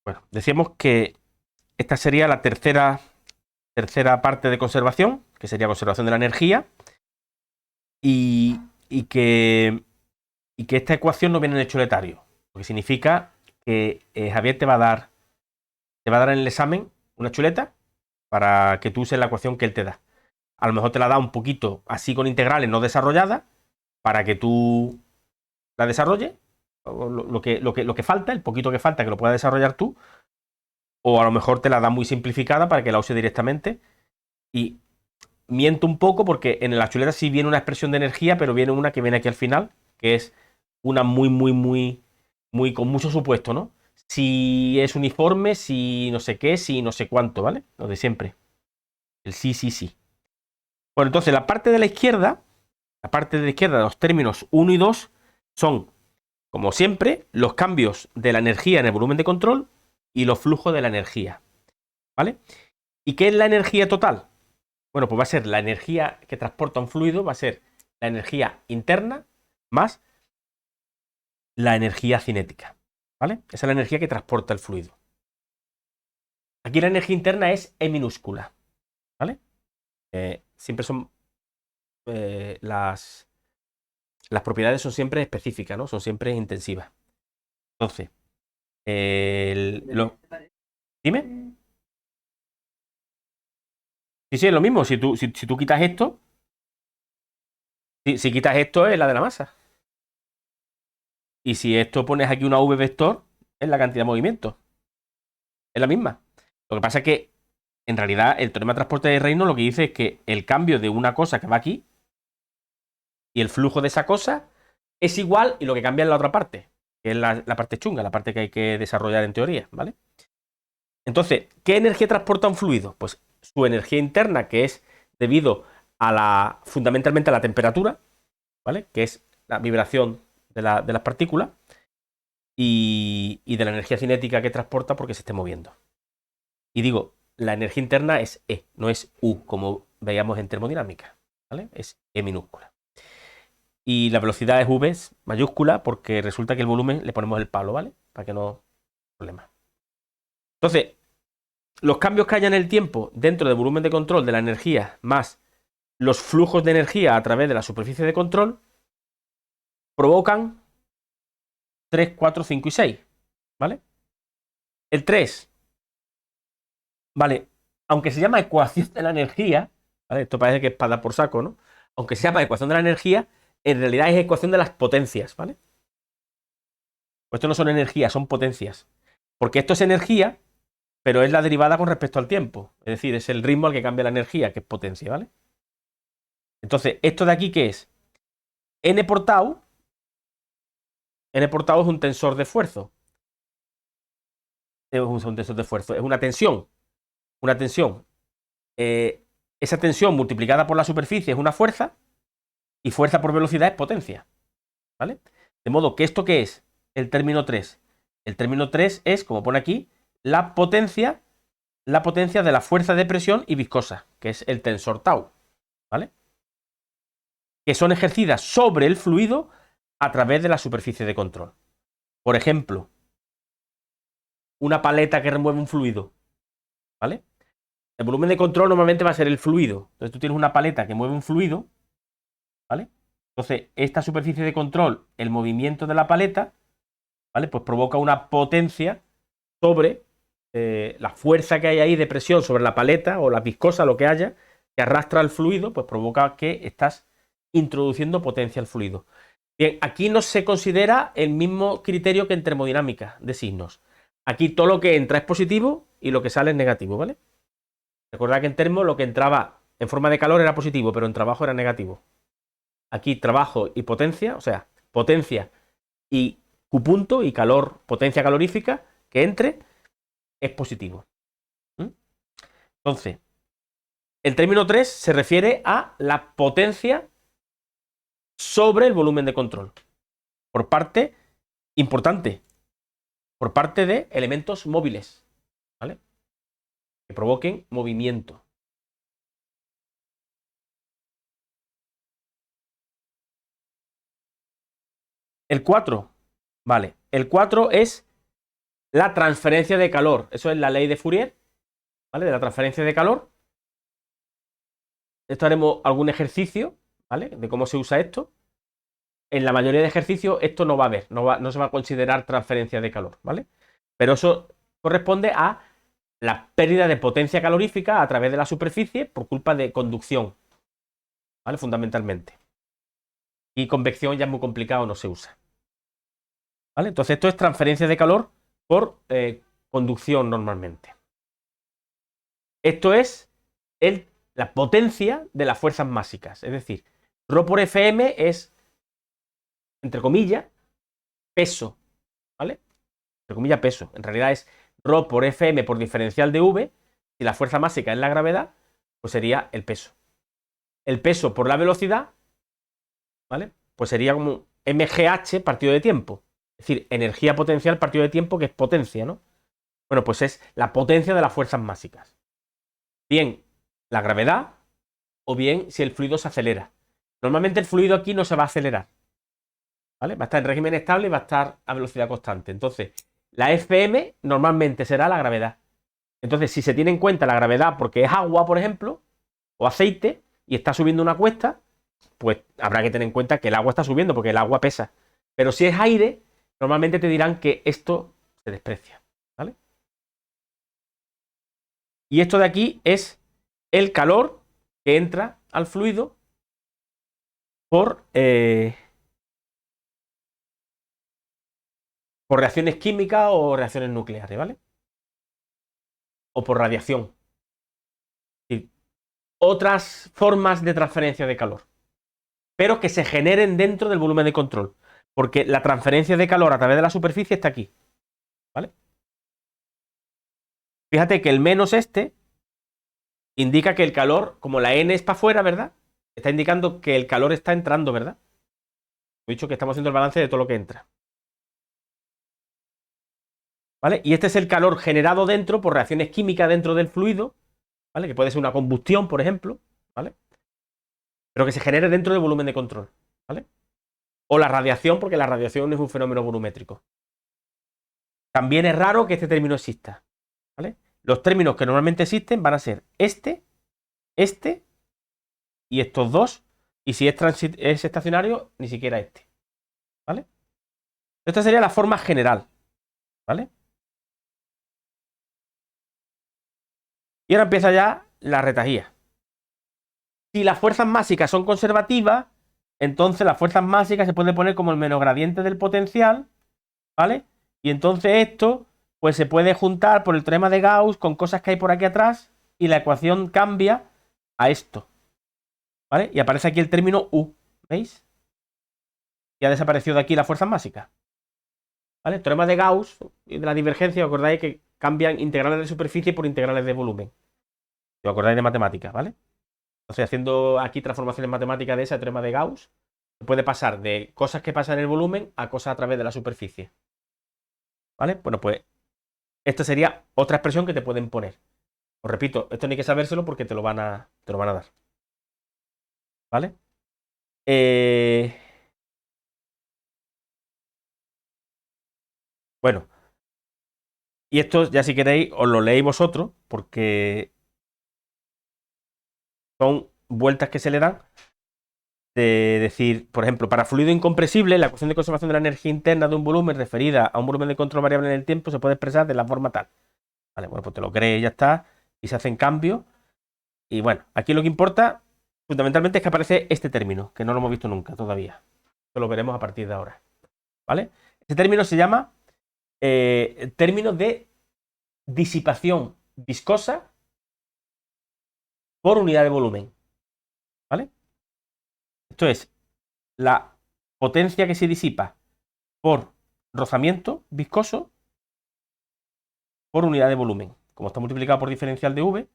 Bueno, decíamos que esta sería la tercera parte de conservación, que sería conservación de la energía, y, y que, y que esta ecuación no viene en el choletario, lo que significa que Javier te va a dar en el examen una chuleta para que tú uses la ecuación que él te da. A lo mejor te la da un poquito así con integrales no desarrolladas para que tú la desarrolles, lo que falta, el poquito que falta que lo puedas desarrollar tú, o a lo mejor te la da muy simplificada para que la uses directamente. Y miento un poco porque en la chuleta sí viene una expresión de energía, pero viene una que viene aquí al final, que es una muy, muy, muy, muy con mucho supuesto, ¿no? Si es uniforme, si no sé qué, si no sé cuánto, ¿vale? Lo de siempre. El sí, sí, sí. Bueno, entonces la parte de la izquierda, los términos 1 y 2 son, como siempre, los cambios de la energía en el volumen de control y los flujos de la energía, ¿vale? ¿Y qué es la energía total? Bueno, pues va a ser la energía que transporta un fluido, va a ser la energía interna más la energía cinética, ¿vale? Esa es la energía que transporta el fluido. Aquí la energía interna es E minúscula, ¿vale? Siempre son las propiedades son siempre específicas, ¿no? Son siempre intensivas. Entonces, dime. Sí, sí, es lo mismo. Si tú quitas esto, si quitas esto es la de la masa. Y si esto pones aquí una V vector, es la cantidad de movimiento. Es la misma. Lo que pasa es que, en realidad, el teorema de transporte de Reynolds lo que dice es que el cambio de una cosa que va aquí y el flujo de esa cosa es igual y lo que cambia es la otra parte, que es la parte chunga, la parte que hay que desarrollar en teoría, ¿vale? Entonces, ¿qué energía transporta un fluido? Pues su energía interna, que es debido fundamentalmente a la temperatura, ¿vale? Que es la vibración de las partículas, y de la energía cinética que transporta porque se esté moviendo. Y digo, la energía interna es E, no es U, como veíamos en termodinámica, ¿vale? Es E minúscula. Y la velocidad es V mayúscula porque resulta que el volumen le ponemos el palo, ¿vale? Para que no haya problema. Entonces, los cambios que haya en el tiempo dentro del volumen de control de la energía más los flujos de energía a través de la superficie de control provocan 3, 4, 5 y 6, ¿vale? El 3, ¿vale? Aunque se llama ecuación de la energía, ¿vale? Esto parece que es para dar por saco, ¿no? Aunque se llama ecuación de la energía, en realidad es ecuación de las potencias, ¿vale? Pues esto no son energías, son potencias. Porque esto es energía, pero es la derivada con respecto al tiempo. Es decir, es el ritmo al que cambia la energía, que es potencia, ¿vale? Entonces, ¿esto de aquí qué es? N por tau. N por tau es un tensor de esfuerzo. Es un tensor de esfuerzo. Es una tensión. Una tensión. Esa tensión multiplicada por la superficie es una fuerza. Y fuerza por velocidad es potencia, ¿vale? De modo que esto ¿qué es? El término 3. El término 3 es, como pone aquí, la potencia de la fuerza de presión y viscosa, que es el tensor tau, ¿vale? Que son ejercidas sobre el fluido a través de la superficie de control. Por ejemplo, una paleta que remueve un fluido, ¿vale? El volumen de control normalmente va a ser el fluido. Entonces tú tienes una paleta que mueve un fluido, ¿vale? Entonces, esta superficie de control, el movimiento de la paleta, ¿vale? Pues provoca una potencia sobre la fuerza que hay ahí de presión sobre la paleta o la viscosa, lo que haya, que arrastra el fluido, pues provoca que estás introduciendo potencia al fluido. Bien, aquí no se considera el mismo criterio que en termodinámica de signos. Aquí todo lo que entra es positivo y lo que sale es negativo, ¿vale? Recordad que en termo lo que entraba en forma de calor era positivo, pero en trabajo era negativo. Aquí trabajo y potencia, o sea, potencia y Q punto y calor, potencia calorífica que entre es positivo. Entonces, el término 3 se refiere a la potencia sobre el volumen de control. Por parte, importante, por parte de elementos móviles, ¿vale? Que provoquen movimiento. El 4, ¿vale? El 4 es la transferencia de calor. Eso es la ley de Fourier, ¿vale? De la transferencia de calor. Esto haremos algún ejercicio, ¿vale? De cómo se usa esto. En la mayoría de ejercicios esto no va a haber, no se va a considerar transferencia de calor, ¿vale? Pero eso corresponde a la pérdida de potencia calorífica a través de la superficie por culpa de conducción, ¿vale? Fundamentalmente. Y convección ya es muy complicado, no se usa. ¿Vale? Entonces esto es transferencia de calor por conducción normalmente. Esto es la potencia de las fuerzas másicas. Es decir, ρ por Fm es, entre comillas, peso. ¿Vale? Entre comillas, peso. En realidad es ρ por Fm por diferencial de V. Si la fuerza másica es la gravedad, pues sería el peso. El peso por la velocidad, ¿vale? Pues sería como mgh partido de tiempo. Es decir, energía potencial partido de tiempo, que es potencia, ¿no? Bueno, pues es la potencia de las fuerzas másicas. Bien la gravedad, o bien si el fluido se acelera. Normalmente el fluido aquí no se va a acelerar, ¿vale? Va a estar en régimen estable y va a estar a velocidad constante. Entonces, la Fm normalmente será la gravedad. Entonces, si se tiene en cuenta la gravedad porque es agua, por ejemplo, o aceite, y está subiendo una cuesta, pues habrá que tener en cuenta que el agua está subiendo porque el agua pesa. Pero si es aire, normalmente te dirán que esto se desprecia, ¿vale? Y esto de aquí es el calor que entra al fluido por reacciones químicas o reacciones nucleares, ¿vale? O por radiación. Y otras formas de transferencia de calor, pero que se generen dentro del volumen de control, porque la transferencia de calor a través de la superficie está aquí, ¿vale? Fíjate que el menos este indica que el calor, como la N es para afuera, ¿verdad? Está indicando que el calor está entrando, ¿verdad? He dicho que estamos haciendo el balance de todo lo que entra, ¿vale? Y este es el calor generado dentro por reacciones químicas dentro del fluido, ¿vale? Que puede ser una combustión, por ejemplo, ¿vale? Pero que se genere dentro del volumen de control, ¿vale? O la radiación, porque la radiación es un fenómeno volumétrico. También es raro que este término exista, ¿vale? Los términos que normalmente existen van a ser este y estos dos, y si es estacionario, ni siquiera este, ¿vale? Esta sería la forma general, ¿vale? Y ahora empieza ya la retajía. Si las fuerzas másicas son conservativas, entonces las fuerzas másicas se puede poner como el menos gradiente del potencial, ¿vale? Y entonces esto, pues se puede juntar por el teorema de Gauss con cosas que hay por aquí atrás y la ecuación cambia a esto, ¿vale? Y aparece aquí el término U, ¿veis? Y ha desaparecido de aquí las fuerzas másicas, ¿vale? El teorema de Gauss y de la divergencia, ¿os acordáis que cambian integrales de superficie por integrales de volumen? Si os acordáis de matemáticas, ¿vale? Entonces, haciendo aquí transformaciones matemáticas de ese teorema de Gauss, se puede pasar de cosas que pasan en el volumen a cosas a través de la superficie, ¿vale? Bueno, pues esta sería otra expresión que te pueden poner. Os repito, esto no hay que sabérselo porque te lo van a dar, ¿vale? Bueno, y esto ya si queréis os lo leéis vosotros porque son vueltas que se le dan de decir, por ejemplo, para fluido incompresible, la ecuación de conservación de la energía interna de un volumen referida a un volumen de control variable en el tiempo se puede expresar de la forma tal. Vale, bueno, pues te lo crees y ya está, y se hacen cambios. Y bueno, aquí lo que importa fundamentalmente es que aparece este término, que no lo hemos visto nunca todavía. Esto lo veremos a partir de ahora, ¿vale? Este término se llama término de disipación viscosa por unidad de volumen, ¿vale? Esto es la potencia que se disipa por rozamiento viscoso por unidad de volumen. Como está multiplicado por diferencial de V,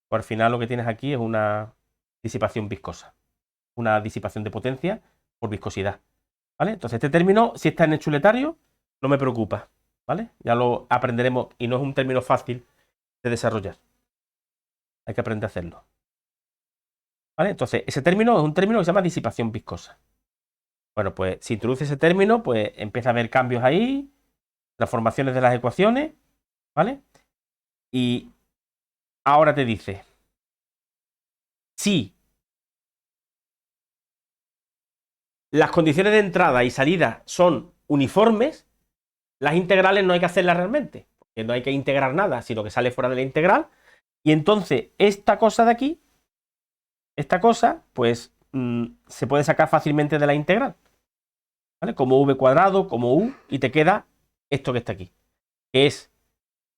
pues al final lo que tienes aquí es una disipación viscosa, una disipación de potencia por viscosidad, ¿vale? Entonces este término, si está en el chuletario, no me preocupa, ¿vale? Ya lo aprenderemos y no es un término fácil de desarrollar. Hay que aprender a hacerlo, ¿vale? Entonces ese término es un término que se llama disipación viscosa. Bueno, pues si introduce ese término, pues empieza a haber cambios ahí, transformaciones de las ecuaciones, ¿vale? Y ahora te dice, si las condiciones de entrada y salida son uniformes, las integrales no hay que hacerlas realmente, porque no hay que integrar nada, sino que sale fuera de la integral. Y entonces esta cosa de aquí, esta cosa, pues se puede sacar fácilmente de la integral, ¿vale? Como v cuadrado, como u, y te queda esto que está aquí, que es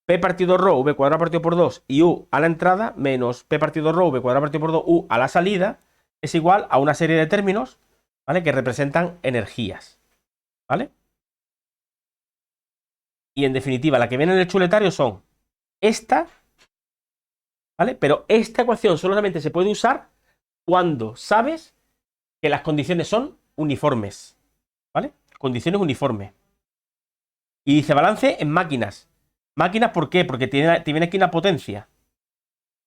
p partido rho, v cuadrado partido por 2 y u a la entrada, menos p partido rho, v cuadrado partido por 2, u a la salida, es igual a una serie de términos, ¿vale? Que representan energías, ¿vale? Y en definitiva, la que viene en el chuletario son esta, ¿vale? Pero esta ecuación solamente se puede usar cuando sabes que las condiciones son uniformes, ¿vale? Condiciones uniformes. Y dice balance en máquinas. ¿Máquinas por qué? Porque te viene aquí una potencia.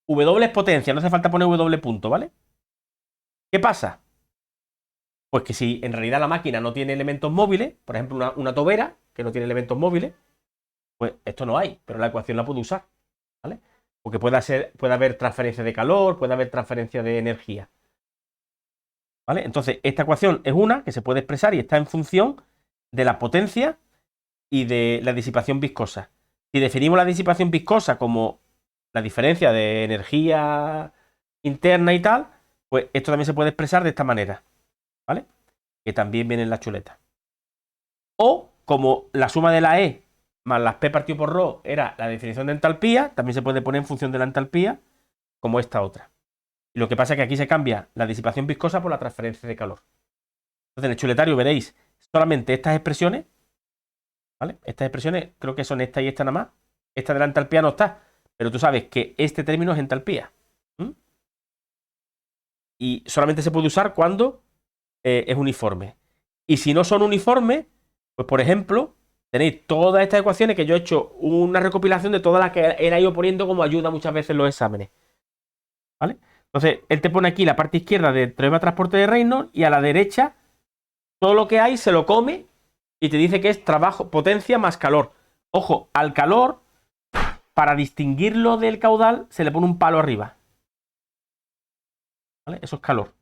W es potencia, no hace falta poner W punto, ¿vale? ¿Qué pasa? Pues que si en realidad la máquina no tiene elementos móviles, por ejemplo una tobera que no tiene elementos móviles, pues esto no hay, pero la ecuación la puedo usar, ¿vale? Porque puede haber transferencia de calor, puede haber transferencia de energía, ¿vale? Entonces esta ecuación es una que se puede expresar y está en función de la potencia y de la disipación viscosa. Si definimos la disipación viscosa como la diferencia de energía interna y tal, pues esto también se puede expresar de esta manera, ¿vale? Que también viene en la chuleta. O como la suma de la E más las P partido por ρ era la definición de entalpía, también se puede poner en función de la entalpía como esta otra. Y lo que pasa es que aquí se cambia la disipación viscosa por la transferencia de calor. Entonces en el chuletario veréis solamente estas expresiones, ¿vale? Estas expresiones creo que son esta y esta nada más. Esta de la entalpía no está, pero tú sabes que este término es entalpía. Y solamente se puede usar cuando es uniforme. Y si no son uniformes, pues por ejemplo, tenéis todas estas ecuaciones que yo he hecho una recopilación de todas las que él ha ido poniendo como ayuda muchas veces en los exámenes, ¿vale? Entonces, él te pone aquí la parte izquierda del teorema de transporte de Reynolds y a la derecha todo lo que hay se lo come y te dice que es trabajo, potencia más calor. Ojo, al calor, para distinguirlo del caudal, se le pone un palo arriba, ¿vale? Eso es calor,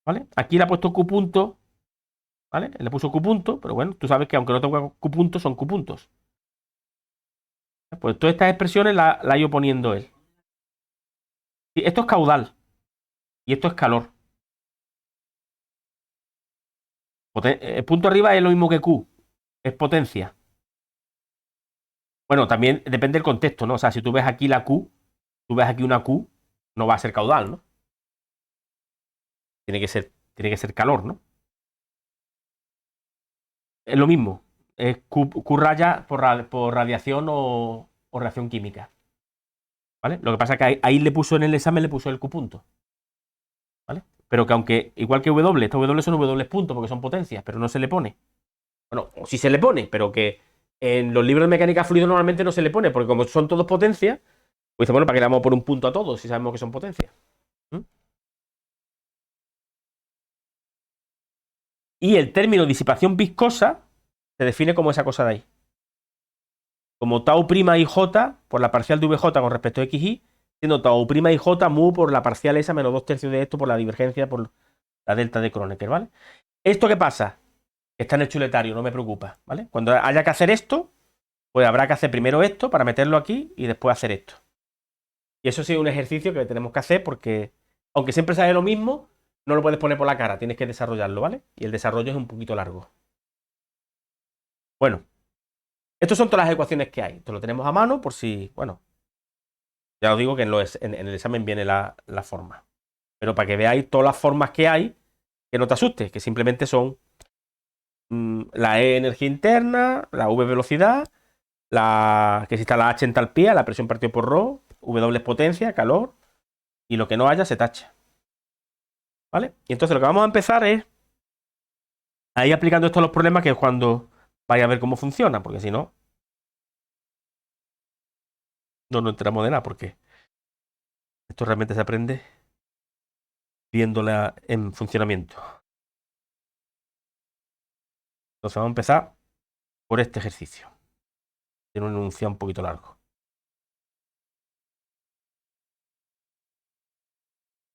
¿vale? Aquí le ha puesto Q punto, ¿vale? Él le puso Q punto, pero bueno, tú sabes que aunque no tenga Q puntos, son Q puntos. Pues todas estas expresiones las ha ido poniendo él. Y esto es caudal y esto es calor. El punto arriba es lo mismo que Q, es potencia. Bueno, también depende del contexto, ¿no? O sea, si tú ves aquí la Q, tú ves aquí una Q, no va a ser caudal, ¿no? Tiene que ser calor, ¿no? Es lo mismo. Es Q raya por radiación o reacción química. ¿Vale? Lo que pasa es que ahí le puso en el examen, le puso el Q punto. ¿Vale? Pero que aunque, igual que W, estos W son W puntos porque son potencias, pero no se le pone. Bueno, o sí se le pone, pero que en los libros de mecánica fluida normalmente no se le pone, porque como son todos potencias, pues dice, bueno, ¿para qué le damos por un punto a todos si sabemos que son potencias? ¿Mm? Y el término disipación viscosa se define como esa cosa de ahí. Como tau prima y j por la parcial de vj con respecto a xy, siendo tau prima y j mu por la parcial esa menos 2/3 de esto por la divergencia por la delta de Kronecker, ¿vale? ¿Esto qué pasa? Está en el chuletario, no me preocupa, ¿vale? Cuando haya que hacer esto, pues habrá que hacer primero esto para meterlo aquí y después hacer esto. Y eso sí es un ejercicio que tenemos que hacer porque, aunque siempre sale lo mismo, no lo puedes poner por la cara, tienes que desarrollarlo, ¿vale? Y el desarrollo es un poquito largo. Bueno, estas son todas las ecuaciones que hay. Esto lo tenemos a mano por si, bueno, ya os digo que en el examen viene la forma. Pero para que veáis todas las formas que hay, que no te asustes, que simplemente son la E energía interna, la V velocidad, que si está la H entalpía, la presión partido por ρ, W es potencia, calor, y lo que no haya se tacha. ¿Vale? Y entonces lo que vamos a empezar es a ir aplicando esto a los problemas, que es cuando vaya a ver cómo funciona, porque si no, no enteramos de nada, porque esto realmente se aprende viéndola en funcionamiento. Entonces vamos a empezar por este ejercicio. Tiene un enunciado un poquito largo.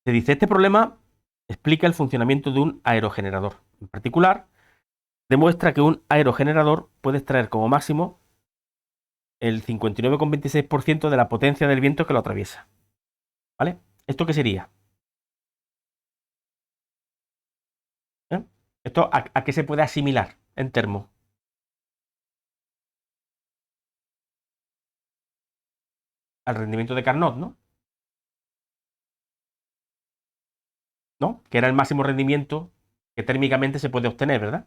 Se dice, este problema explica el funcionamiento de un aerogenerador. En particular, demuestra que un aerogenerador puede extraer como máximo el 59,26% de la potencia del viento que lo atraviesa. ¿Vale? ¿Esto qué sería? ¿Eh? ¿Esto a qué se puede asimilar en termos? Al rendimiento de Carnot, ¿no? ¿No? Que era el máximo rendimiento que térmicamente se puede obtener, ¿verdad?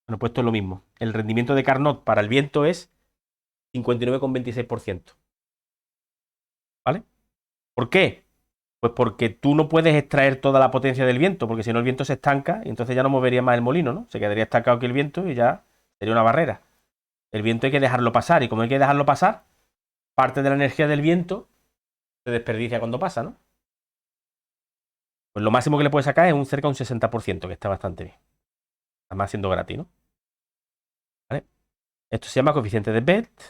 Bueno, pues esto es lo mismo. El rendimiento de Carnot para el viento es 59,26%. ¿Vale? ¿Por qué? Pues porque tú no puedes extraer toda la potencia del viento, porque si no el viento se estanca y entonces ya no movería más el molino, ¿no? Se quedaría estancado aquí el viento y ya sería una barrera. El viento hay que dejarlo pasar y como hay que dejarlo pasar, parte de la energía del viento se desperdicia cuando pasa, ¿no? Pues lo máximo que le puede sacar es cerca de un 60%, que está bastante bien. Además siendo gratis, ¿no? ¿Vale? Esto se llama coeficiente de Belt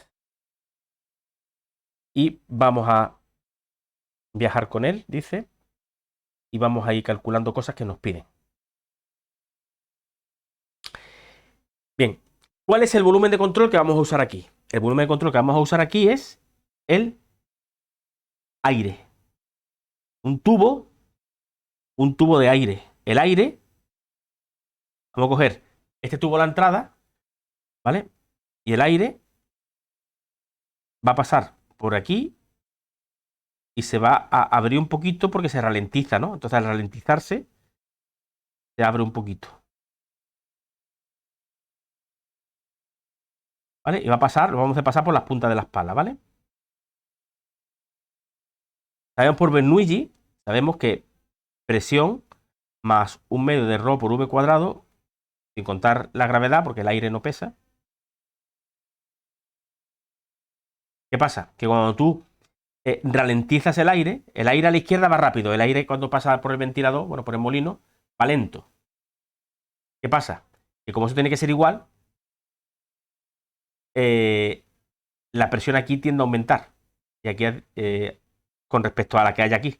y vamos a viajar con él, dice, y vamos a ir calculando cosas que nos piden. Bien, ¿cuál es el volumen de control que vamos a usar aquí? El volumen de control que vamos a usar aquí es el aire. Un tubo de aire. El aire, vamos a coger este tubo a la entrada, ¿vale? Y el aire va a pasar por aquí y se va a abrir un poquito porque se ralentiza, ¿no? Entonces al ralentizarse se abre un poquito. ¿Vale? Y va a pasar, lo vamos a pasar por las puntas de las palas, ¿vale? Sabemos por Bernoulli, sabemos que presión más un medio de ρ por v cuadrado, sin contar la gravedad, porque el aire no pesa. ¿Qué pasa? Que cuando tú ralentizas el aire a la izquierda va rápido, el aire cuando pasa por el ventilador, bueno, por el molino, va lento. ¿Qué pasa? Que como eso tiene que ser igual, la presión aquí tiende a aumentar. Y aquí con respecto a la que hay aquí,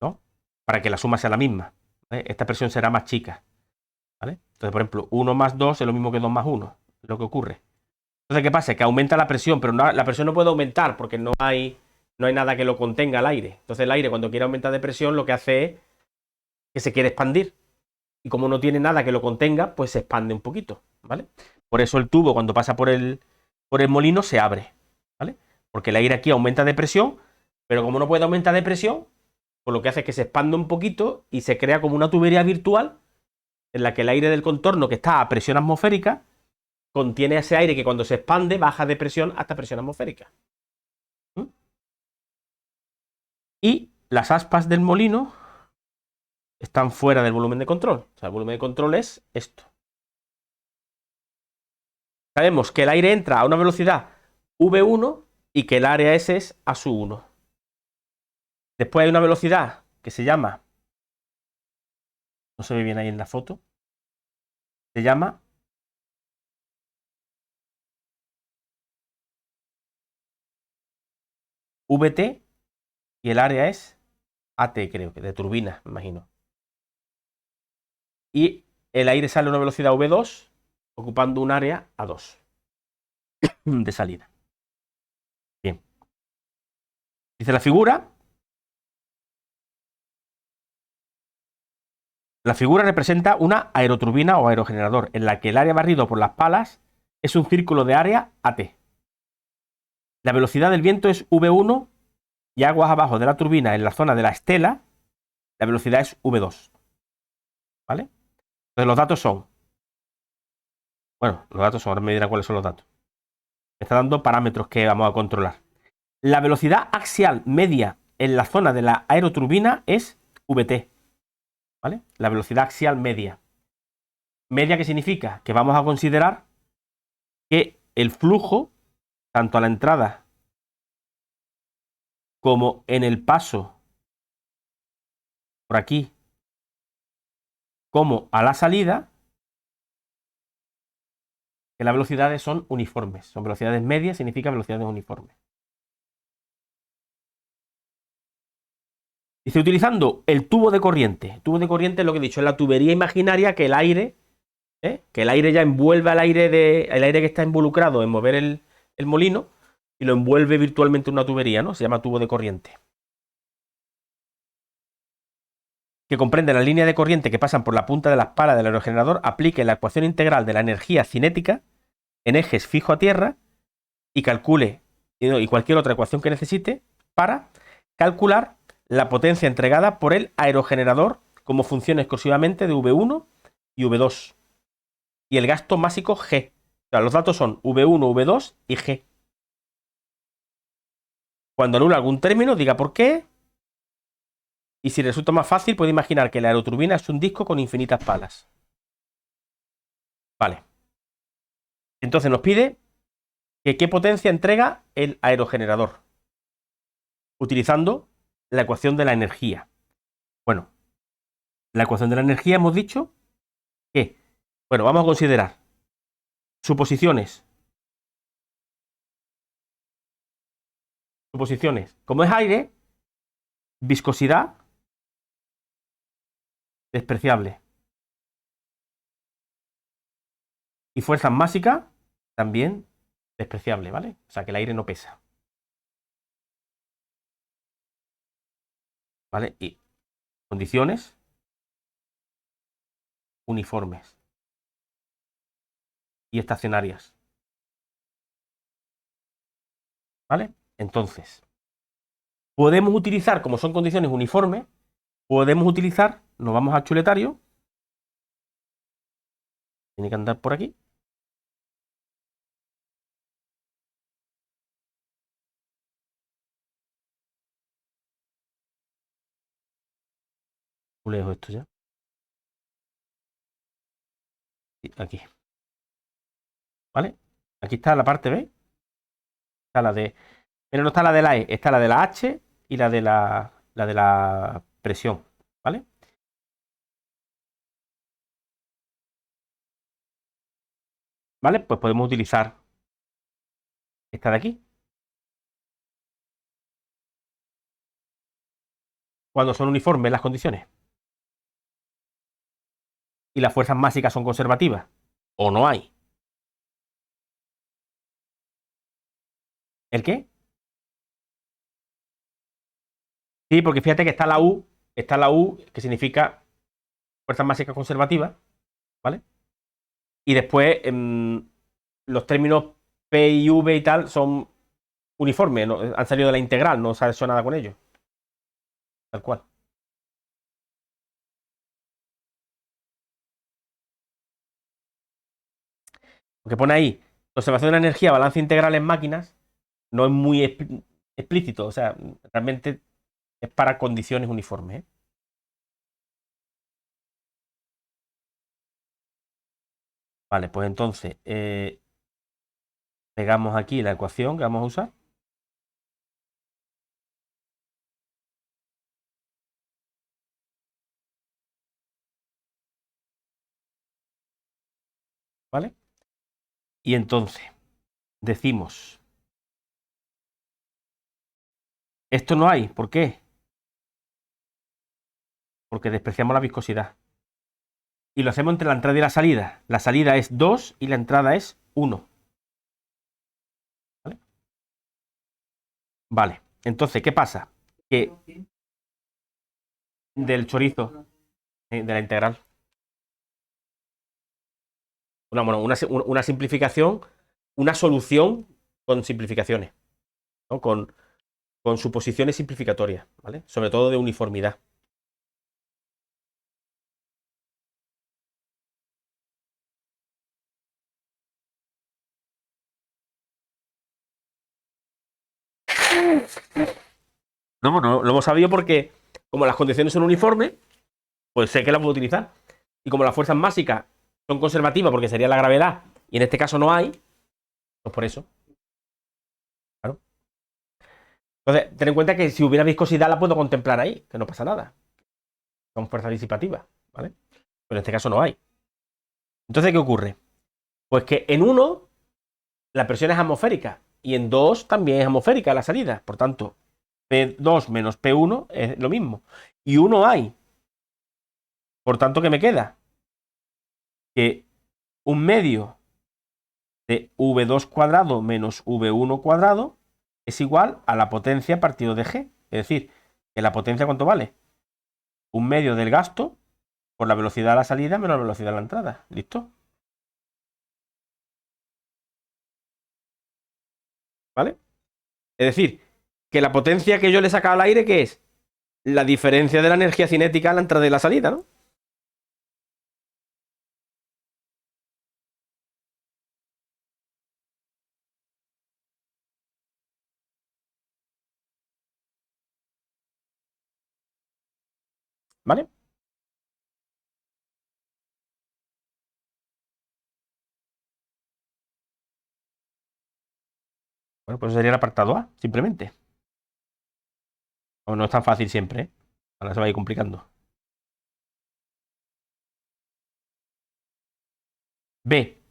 ¿no? Para que la suma sea la misma. ¿Vale? Esta presión será más chica. ¿Vale? Entonces, por ejemplo, 1 más 2 es lo mismo que 2 más 1. Es lo que ocurre. Entonces, ¿qué pasa? Que aumenta la presión, pero la presión no puede aumentar porque no hay nada que lo contenga al aire. Entonces, el aire, cuando quiere aumentar de presión, lo que hace es que se quiere expandir. Y como no tiene nada que lo contenga, pues se expande un poquito. ¿Vale? Por eso el tubo, cuando pasa por el molino, se abre. ¿Vale? Porque el aire aquí aumenta de presión, pero como no puede aumentar de presión, pues lo que hace es que se expande un poquito y se crea como una tubería virtual en la que el aire del contorno, que está a presión atmosférica, contiene ese aire que cuando se expande baja de presión hasta presión atmosférica. ¿Mm? Y las aspas del molino están fuera del volumen de control. O sea, el volumen de control es esto. Sabemos que el aire entra a una velocidad V1 y que el área S es A sub 1. Después hay una velocidad que se llama, no se ve bien ahí en la foto, se llama VT y el área es AT, creo que de turbina, me imagino. Y el aire sale a una velocidad V2 ocupando un área A2 de salida. Bien. Dice la figura. La figura representa una aeroturbina o aerogenerador, en la que el área barrido por las palas es un círculo de área AT. La velocidad del viento es V1 y aguas abajo de la turbina, en la zona de la estela, la velocidad es V2. ¿Vale? Entonces los datos son. Bueno, los datos son, ahora me dirán cuáles son los datos. Me está dando parámetros que vamos a controlar. La velocidad axial media en la zona de la aeroturbina es VT. ¿Vale? La velocidad axial media. ¿Media qué significa? Que vamos a considerar que el flujo, tanto a la entrada como en el paso por aquí, como a la salida, que las velocidades son uniformes. Son velocidades medias, significa velocidades uniformes. Dice, utilizando el tubo de corriente. Tubo de corriente es lo que he dicho, es la tubería imaginaria que el aire ya envuelve al aire, el aire que está involucrado en mover el molino y lo envuelve virtualmente en una tubería, ¿no? Se llama tubo de corriente. Que comprende las líneas de corriente que pasan por la punta de las palas del aerogenerador, aplique la ecuación integral de la energía cinética en ejes fijo a tierra y calcule, y cualquier otra ecuación que necesite para calcular la potencia entregada por el aerogenerador como función exclusivamente de V1 y V2. Y el gasto másico G. O sea, los datos son V1, V2 y G. Cuando anula algún término, diga por qué. Y si resulta más fácil, puede imaginar que la aeroturbina es un disco con infinitas palas. Vale. Entonces nos pide que qué potencia entrega el aerogenerador. Utilizando la ecuación de la energía. Bueno, la ecuación de la energía hemos dicho que, bueno, vamos a considerar suposiciones. Suposiciones. Como es aire, viscosidad despreciable. Y fuerza másica también despreciable, ¿vale? O sea, que el aire no pesa. ¿Vale? Y condiciones uniformes y estacionarias. ¿Vale? Entonces, podemos utilizar, como son condiciones uniformes, podemos utilizar, nos vamos a chuletario. Tiene que andar por aquí. Muy lejos esto ya. Aquí. ¿Vale? Aquí está la parte B. Está la de. Pero no está la de la E, está la de la H y la de la presión. ¿Vale? ¿Vale? Pues podemos utilizar esta de aquí. Cuando son uniformes las condiciones. Y las fuerzas máxicas son conservativas. O no hay. ¿El qué? Sí, porque fíjate que está la U, que significa fuerzas máxicas conservativas, ¿vale? Y después los términos P y V y tal son uniformes, ¿no? Han salido de la integral, no se ha hecho nada con ellos. Tal cual. Lo que pone ahí, conservación de la energía, balance integral en máquinas, no es muy explícito, o sea, realmente es para condiciones uniformes, ¿eh? Vale, pues entonces pegamos aquí la ecuación que vamos a usar. ¿Vale? Y entonces decimos, esto no hay, ¿por qué? Porque despreciamos la viscosidad. Y lo hacemos entre la entrada y la salida. La salida es 2 y la entrada es 1. ¿Vale? Vale. Entonces, ¿qué pasa? Que del chorizo, de la integral. Una simplificación, una solución con simplificaciones, ¿no? Con suposiciones simplificatorias, ¿vale? Sobre todo de uniformidad. No, lo hemos sabido porque, como las condiciones son uniformes, pues sé que las puedo utilizar. Y como las fuerzas máxicas son conservativas porque sería la gravedad, y en este caso no hay, pues por eso. Claro. Entonces, ten en cuenta que si hubiera viscosidad la puedo contemplar ahí, que no pasa nada. Son fuerzas disipativas, ¿vale? Pero en este caso no hay. Entonces, ¿qué ocurre? Pues que en 1 la presión es atmosférica y en 2 también es atmosférica la salida. Por tanto, P2 menos P1 es lo mismo. Y 1 hay. Por tanto, ¿qué me queda? Que un medio de V2 cuadrado menos V1 cuadrado es igual a la potencia partido de G. Es decir, que la potencia, ¿cuánto vale? Un medio del gasto por la velocidad de la salida menos la velocidad de la entrada. ¿Listo? ¿Vale? Es decir, que la potencia que yo le saca al aire, ¿qué es? La diferencia de la energía cinética a la entrada y la salida, ¿no? ¿Vale? Bueno, pues eso sería el apartado A, simplemente. O no es tan fácil siempre, ¿eh? Ahora se va a ir complicando. B.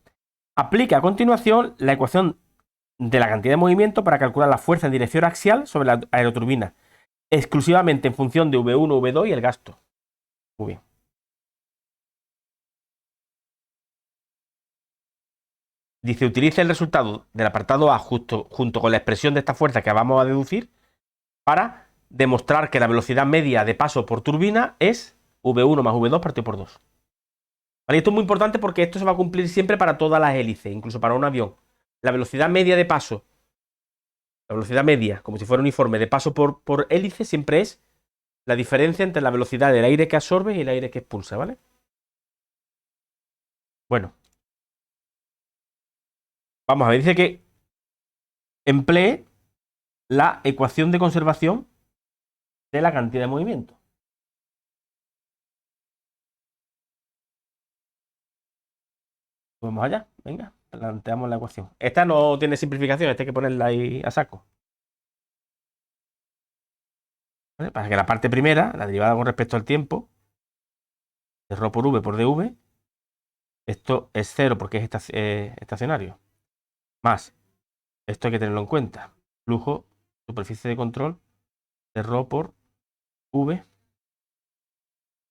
Aplica a continuación la ecuación de la cantidad de movimiento para calcular la fuerza en dirección axial sobre la aeroturbina, exclusivamente en función de V1, V2 y el gasto. Muy bien. Dice, utiliza el resultado del apartado A junto con la expresión de esta fuerza que vamos a deducir para demostrar que la velocidad media de paso por turbina es V1 más V2 partido por 2. ¿Vale? Esto es muy importante porque esto se va a cumplir siempre para todas las hélices, incluso para un avión. La velocidad media de paso, la velocidad media, como si fuera uniforme, de paso por hélice, siempre es la diferencia entre la velocidad del aire que absorbe y el aire que expulsa, ¿vale? Bueno, vamos a ver, dice que emplee la ecuación de conservación de la cantidad de movimiento. Vamos allá, venga, planteamos la ecuación. Esta no tiene simplificación, esta hay que ponerla ahí a saco. ¿Vale? Para que la parte primera, la derivada con respecto al tiempo, de ρ por v por dv, esto es 0 porque es estacionario. Más, esto hay que tenerlo en cuenta. Flujo, superficie de control de ρ por v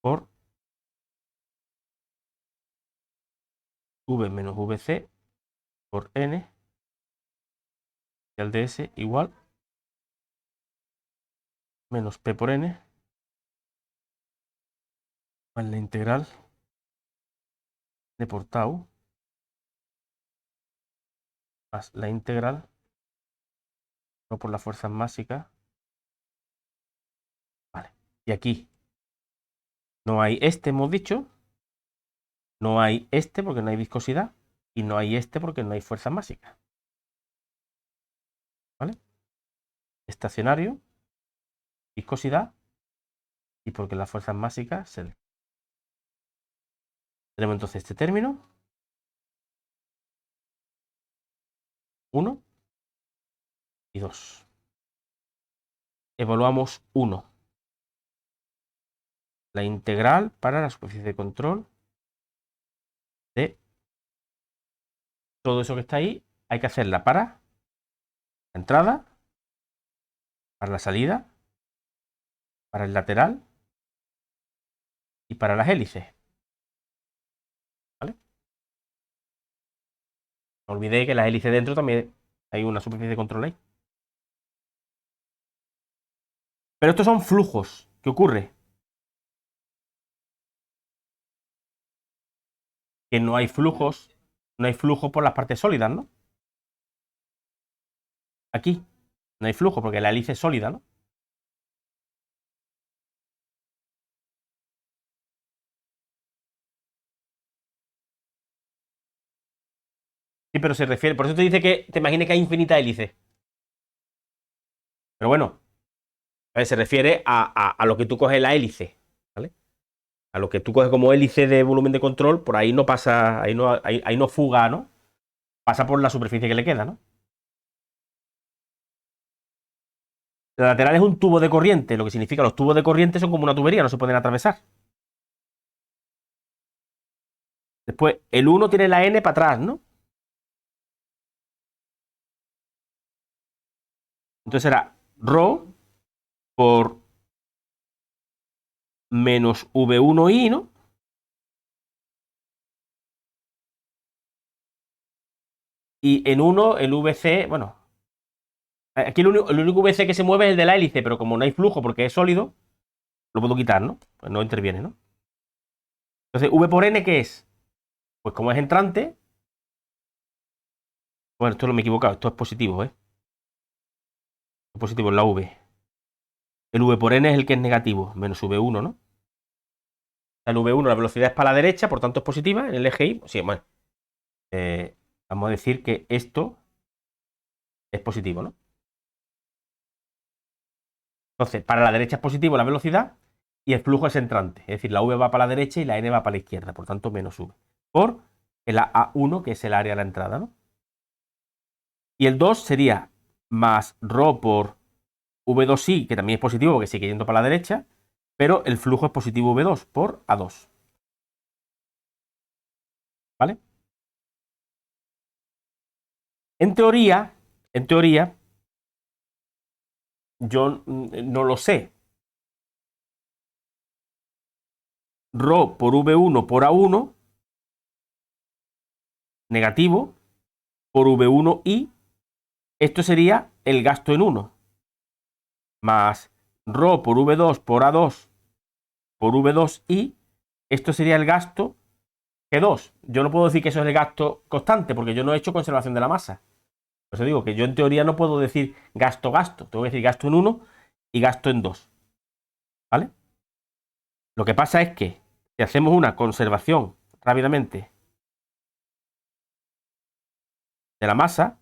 por v menos vc por n y al ds igual menos p por n más la integral de por tau más la integral no por las fuerzas máxicas. Vale. Y aquí no hay este, hemos dicho. No hay este porque no hay viscosidad. Y no hay este porque no hay fuerza máxicas. ¿Vale? Estacionario, viscosidad y porque las fuerzas máxicas se... Tenemos entonces este término. 1 y 2. Evaluamos 1. La integral para la superficie de control de todo eso que está ahí. Hay que hacerla para la entrada, para la salida, para el lateral y para las hélices. ¿Vale? No olvidéis que las hélices dentro también hay una superficie de control ahí. Pero estos son flujos. ¿Qué ocurre? Que no hay flujos. No hay flujo por las partes sólidas, ¿no? Aquí no hay flujo porque la hélice es sólida, ¿no? Sí, pero se refiere. Por eso te dice que te imagines que hay infinita hélice. Pero bueno, se refiere a lo que tú coges la hélice, ¿vale? A lo que tú coges como hélice de volumen de control, por ahí no pasa, ahí no fuga, ¿no? Pasa por la superficie que le queda, ¿no? La lateral es un tubo de corriente, lo que significa que los tubos de corriente son como una tubería, no se pueden atravesar. Después, el 1 tiene la N para atrás, ¿no? Entonces será ρ por menos V1I, ¿no? Y en 1 el VC, bueno, aquí el único VC que se mueve es el de la hélice, pero como no hay flujo porque es sólido, lo puedo quitar, ¿no? Pues no interviene, ¿no? Entonces, V por N, ¿qué es? Pues como es entrante, bueno, esto lo me he equivocado, esto es positivo, ¿eh? Es positivo en la V. El V por N es el que es negativo, menos V1, ¿no? El V1, la velocidad es para la derecha, por tanto es positiva, en el eje Y. Sí, bueno. Vamos a decir que esto es positivo, ¿no? Entonces, para la derecha es positivo la velocidad y el flujo es entrante. Es decir, la V va para la derecha y la N va para la izquierda, por tanto menos V. Por el A1, que es el área de la entrada, ¿no? Y el 2 sería más ρ por V2I, que también es positivo porque sigue yendo para la derecha, pero el flujo es positivo V2 por A2. ¿Vale? En teoría, yo no lo sé. Rho por V1 por A1, negativo, por V1I, esto sería el gasto en 1, más ρ por V2 por A2 por V2I, esto sería el gasto G2. Yo no puedo decir que eso es el gasto constante, porque yo no he hecho conservación de la masa. Por eso digo que yo en teoría no puedo decir gasto. Tengo que decir gasto en 1 y gasto en 2. ¿Vale? Lo que pasa es que si hacemos una conservación rápidamente de la masa,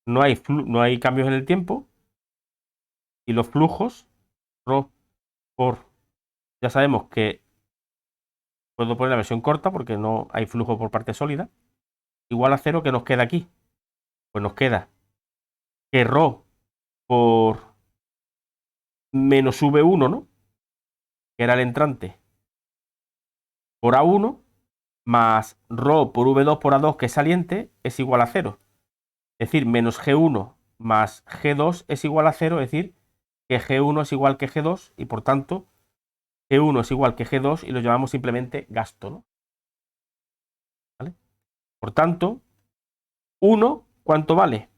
no hay cambios en el tiempo y los flujos, ρ por, ya sabemos que puedo poner la versión corta porque no hay flujo por parte sólida, igual a 0, que nos queda aquí. Pues nos queda que ρ por menos V1, ¿no? Que era el entrante, por A1, más ρ por V2 por A2, que es saliente, es igual a 0. Es decir, menos G1 más G2 es igual a 0, es decir, que G1 es igual que G2 y por tanto G1 es igual que G2 y lo llamamos simplemente gasto, ¿no? ¿Vale? Por tanto, 1, ¿cuánto vale?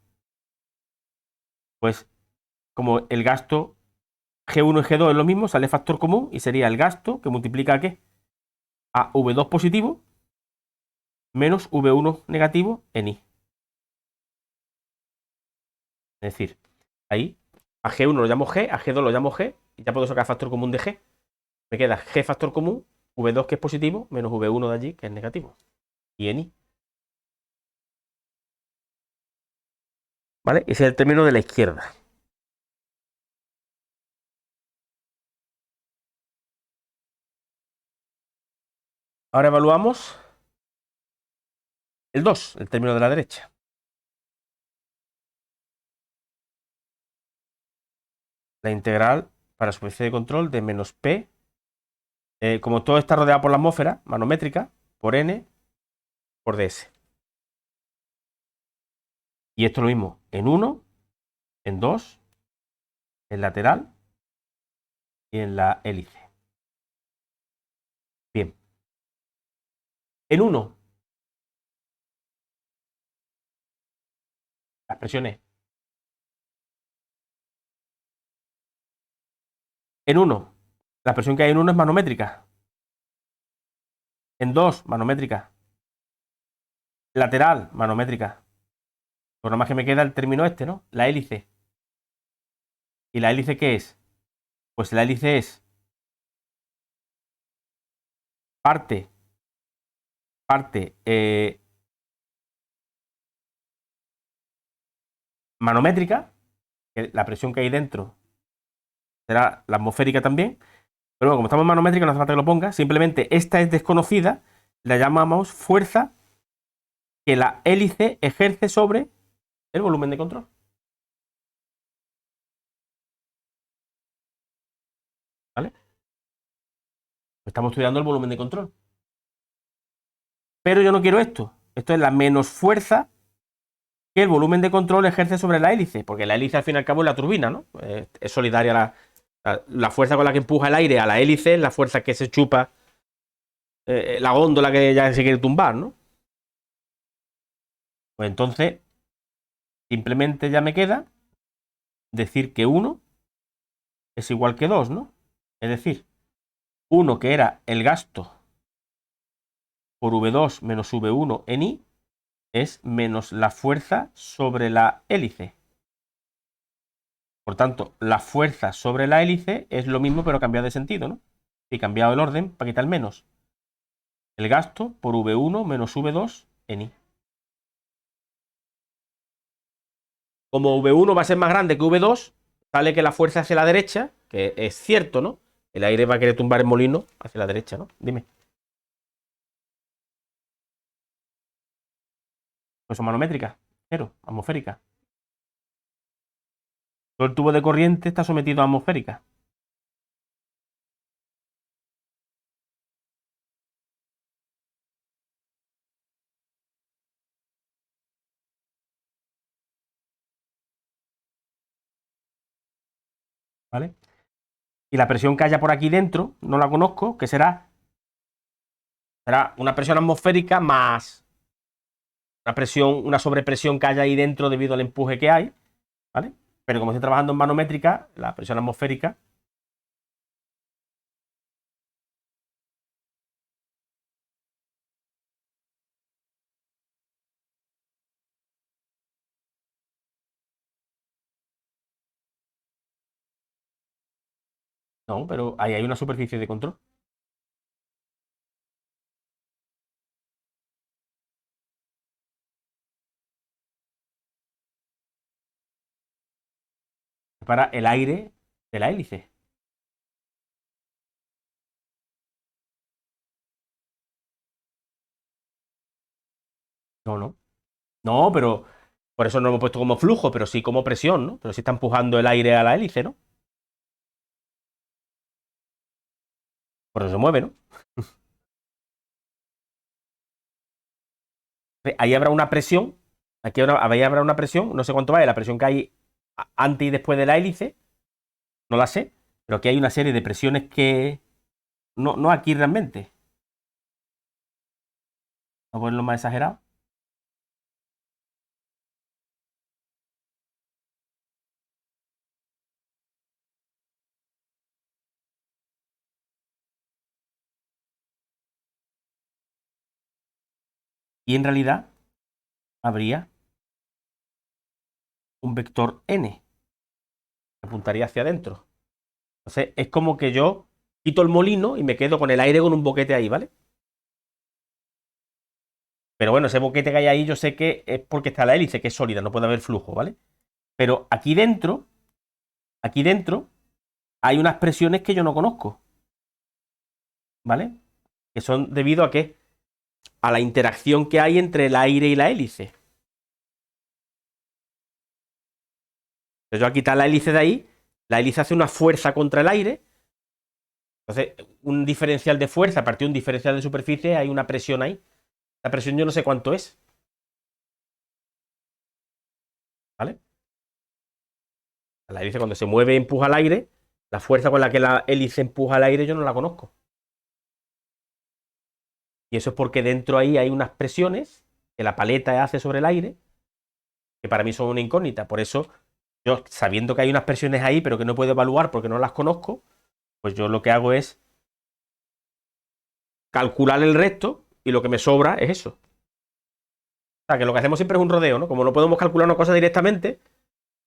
Pues como el gasto G1 y G2 es lo mismo, sale factor común y sería el gasto que multiplica ¿qué? A V2 positivo menos V1 negativo en I. Es decir, ahí a G1 lo llamo G, a G2 lo llamo G y ya puedo sacar factor común de G. Me queda G factor común, V2 que es positivo, menos V1 de allí que es negativo. Y en I. ¿Vale? Ese es el término de la izquierda. Ahora evaluamos el 2, el término de la derecha. La integral para superficie de control de menos P, como todo está rodeado por la atmósfera manométrica, por N por ds. Y esto es lo mismo en 1, en 2, en lateral y en la hélice. Bien. En 1, las presiones. En 1, la presión que hay en 1 es manométrica. En 2, manométrica. Lateral, manométrica. Pues nada más que me queda el término este, ¿no? La hélice. ¿Y la hélice qué es? Pues la hélice es parte manométrica, que la presión que hay dentro será la atmosférica también, pero bueno, como estamos en manométrica no hace falta que lo ponga, simplemente esta es desconocida, la llamamos fuerza que la hélice ejerce sobre el volumen de control. ¿Vale? Estamos estudiando el volumen de control. Pero yo no quiero esto Esto es la menos fuerza que el volumen de control ejerce sobre la hélice, porque la hélice al fin y al cabo es la turbina, ¿no? Es solidaria la fuerza con la que empuja el aire a la hélice, es la fuerza que se chupa la góndola que ya se quiere tumbar, ¿no? Pues entonces, simplemente ya me queda decir que 1 es igual que 2, ¿no? Es decir, 1 que era el gasto por V2 menos V1 en I es menos la fuerza sobre la hélice. Por tanto, la fuerza sobre la hélice es lo mismo pero cambiado de sentido, ¿no? Y cambiado el orden para quitar el menos. El gasto por V1 menos V2 en I. Como V1 va a ser más grande que V2, sale que la fuerza hacia la derecha, que es cierto, ¿no? El aire va a querer tumbar el molino hacia la derecha, ¿no? Dime. Pues son manométricas, cero, atmosférica. Todo el tubo de corriente está sometido a atmosférica. ¿Vale? Y la presión que haya por aquí dentro, no la conozco, que será una presión atmosférica más una presión, una sobrepresión que haya ahí dentro debido al empuje que hay, ¿vale? Pero como estoy trabajando en manométrica, la presión atmosférica. No, pero ahí hay una superficie de control. Para el aire de la hélice. No, no. No, pero por eso no lo hemos puesto como flujo, pero sí como presión, ¿no? Pero sí está empujando el aire a la hélice, ¿no? Por eso se mueve, ¿no? Ahí habrá una presión. Ahí habrá una presión. No sé cuánto vale la presión que hay antes y después de la hélice. No la sé. Pero aquí hay una serie de presiones que. No, no aquí realmente. Vamos a ponerlo más exagerado. Y en realidad habría un vector n que apuntaría hacia adentro. Entonces es como que yo quito el molino y me quedo con el aire con un boquete ahí, ¿vale? Pero bueno, ese boquete que hay ahí yo sé que es porque está la hélice, que es sólida, no puede haber flujo, ¿vale? Pero aquí dentro, hay unas presiones que yo no conozco, ¿vale? Que son debido a qué? A la interacción que hay entre el aire y la hélice. Entonces yo al quitar la hélice de ahí, la hélice hace una fuerza contra el aire. Entonces, un diferencial de fuerza a partir de un diferencial de superficie, hay una presión ahí. La presión yo no sé cuánto es, ¿vale? La hélice cuando se mueve y empuja al aire, la fuerza con la que la hélice empuja al aire yo no la conozco. Y eso es porque dentro ahí hay unas presiones que la paleta hace sobre el aire, que para mí son una incógnita. Por eso, yo sabiendo que hay unas presiones ahí, pero que no puedo evaluar porque no las conozco, pues yo lo que hago es calcular el resto y lo que me sobra es eso. O sea, que lo que hacemos siempre es un rodeo, ¿no? Como no podemos calcular una cosa directamente,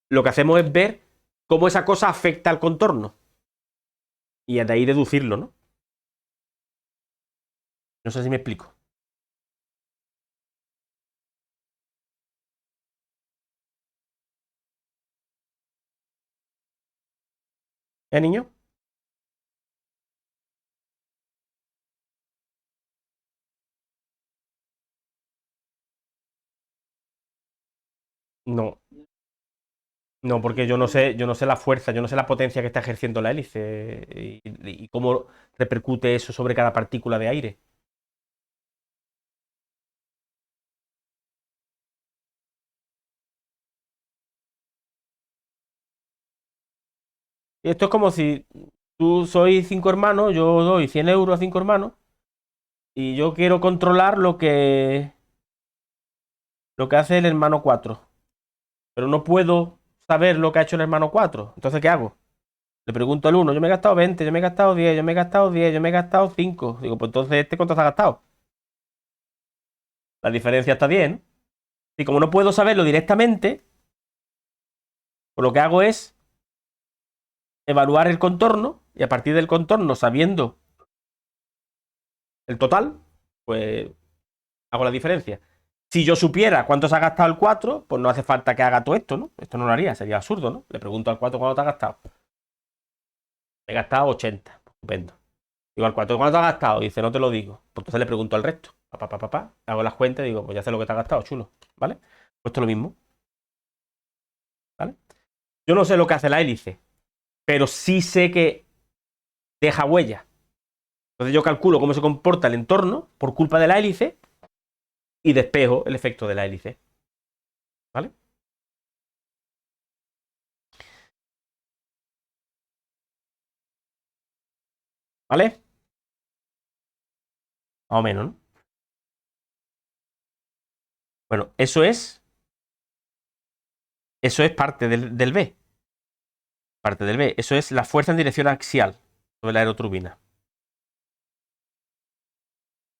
lo que hacemos es ver cómo esa cosa afecta al contorno. Y de ahí deducirlo, ¿no? No sé si me explico. ¿Eh, niño? No, no, porque yo no sé la fuerza, yo no sé la potencia que está ejerciendo la hélice y cómo repercute eso sobre cada partícula de aire. Y esto es como si tú sois 5 hermanos, yo doy 100 euros a 5 hermanos y yo quiero controlar lo que hace el hermano 4, pero no puedo saber lo que ha hecho el hermano 4. Entonces, ¿qué hago? Le pregunto al uno, yo me he gastado 20, yo me he gastado 10, yo me he gastado 10, yo me he gastado 5. Digo, pues entonces, ¿cuánto se ha gastado? La diferencia está bien. Y como no puedo saberlo directamente, pues lo que hago es evaluar el contorno y a partir del contorno, sabiendo el total, pues hago la diferencia. Si yo supiera cuánto se ha gastado el 4, pues no hace falta que haga todo esto, ¿no? Esto no lo haría, sería absurdo, ¿no? Le pregunto al 4 cuánto te ha gastado. Me he gastado 80. Estupendo. Digo al 4, ¿cuánto te ha gastado? Dice, no te lo digo. Pues entonces le pregunto al resto. Hago las cuentas y digo, pues ya sé lo que te ha gastado, chulo. ¿Vale? Pues esto es lo mismo. ¿Vale? Yo no sé lo que hace la hélice, pero sí sé que deja huella. Entonces yo calculo cómo se comporta el entorno por culpa de la hélice y despejo el efecto de la hélice. ¿Vale? ¿Vale? Más o menos, ¿no? Bueno, eso es parte del B. Parte del B. Eso es la fuerza en dirección axial sobre la aeroturbina.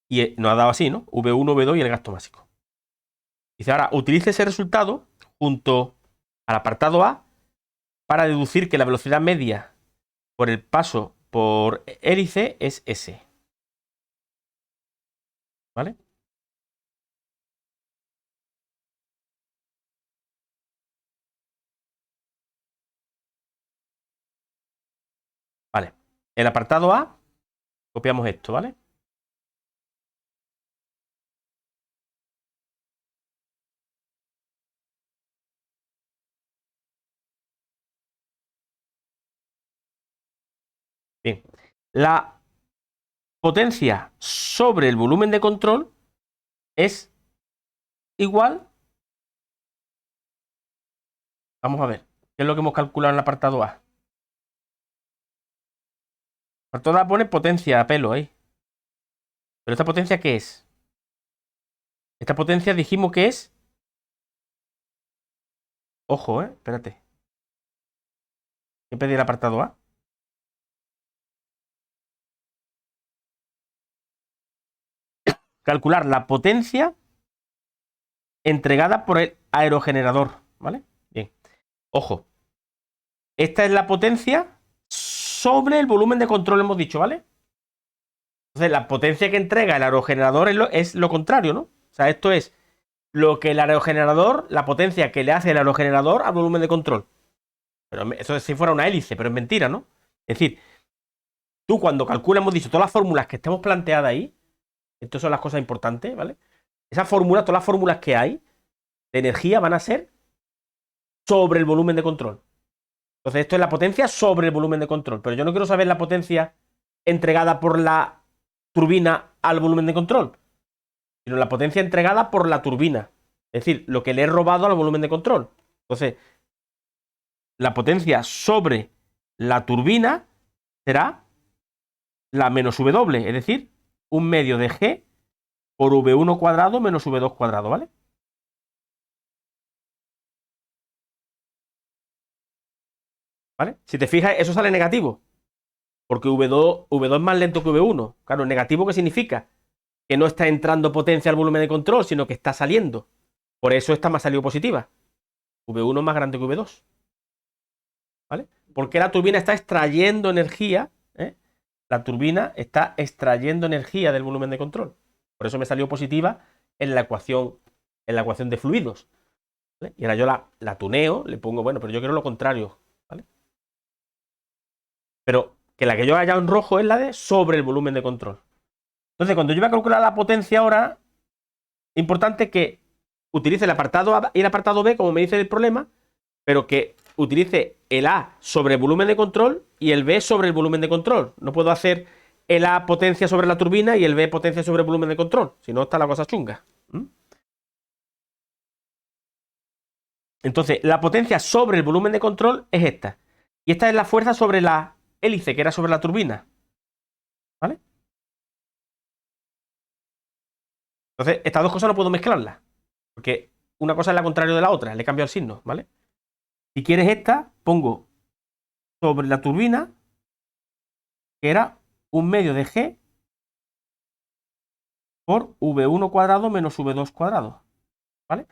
Y nos ha dado así, ¿no? V1, V2 y el gasto básico. Dice, ahora, utilice ese resultado junto al apartado A para deducir que la velocidad media por el paso por hélice es S. ¿Vale? Vale. El apartado A, copiamos esto, ¿vale? Bien. La potencia sobre el volumen de control es igual. Vamos a ver. ¿Qué es lo que hemos calculado en el apartado A? El apartado A pone potencia a pelo ahí. ¿Pero esta potencia qué es? Esta potencia dijimos que es. Ojo, espérate. ¿Qué pedí el apartado A? Calcular la potencia entregada por el aerogenerador, ¿vale? Bien. Ojo. Esta es la potencia sobre el volumen de control, hemos dicho, ¿vale? Entonces, la potencia que entrega el aerogenerador es lo contrario, ¿no? O sea, esto es lo que el aerogenerador, la potencia que le hace el aerogenerador al volumen de control. Pero eso es si fuera una hélice, pero es mentira, ¿no? Es decir, tú cuando calculas, hemos dicho, todas las fórmulas que estemos planteadas ahí, estas son las cosas importantes, ¿vale? Esas fórmulas, todas las fórmulas que hay de energía van a ser sobre el volumen de control. Entonces, esto es la potencia sobre el volumen de control. Pero yo no quiero saber la potencia entregada por la turbina al volumen de control, sino la potencia entregada por la turbina. Es decir, lo que le he robado al volumen de control. Entonces, la potencia sobre la turbina será la menos W, es decir, un medio de G por V1 cuadrado menos V2 cuadrado, ¿vale? ¿Vale? Si te fijas, eso sale negativo, porque V2 es más lento que V1. Claro, negativo, ¿qué significa? Que no está entrando potencia al volumen de control, sino que está saliendo. Por eso esta me ha salido positiva. V1 es más grande que V2. ¿Vale? Porque la turbina está extrayendo energía, ¿eh? La turbina está extrayendo energía del volumen de control. Por eso me salió positiva en la ecuación de fluidos. ¿Vale? Y ahora yo la tuneo, le pongo, bueno, pero yo quiero lo contrario. ¿Vale? Pero que la que yo haya en rojo es la de sobre el volumen de control. Entonces, cuando yo voy a calcular la potencia ahora, importante que utilice el apartado A y el apartado B, como me dice el problema, pero que utilice el A sobre el volumen de control y el B sobre el volumen de control. No puedo hacer el A potencia sobre la turbina y el B potencia sobre el volumen de control. Si no, está la cosa chunga. Entonces, la potencia sobre el volumen de control es esta. Y esta es la fuerza sobre la hélice, que era sobre la turbina. ¿Vale? Entonces, estas dos cosas no puedo mezclarlas. Porque una cosa es la contrario de la otra. Le cambio el signo, ¿vale? Si quieres esta, pongo sobre la turbina, que era un medio de G por V1 cuadrado menos V2 cuadrado. ¿Vale?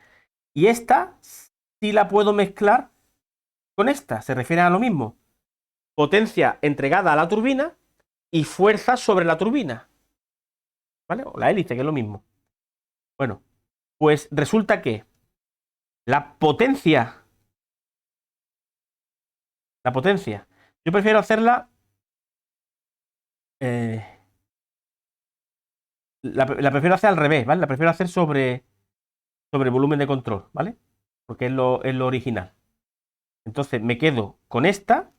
Y esta sí la puedo mezclar con esta. Se refiere a lo mismo. Potencia entregada a la turbina y fuerza sobre la turbina. ¿Vale? O la hélice, que es lo mismo. Bueno, pues resulta que la potencia, yo prefiero hacerla, eh, la prefiero hacer al revés, ¿vale? La prefiero hacer sobre volumen de control, ¿vale? Porque es lo original. Entonces me quedo con esta,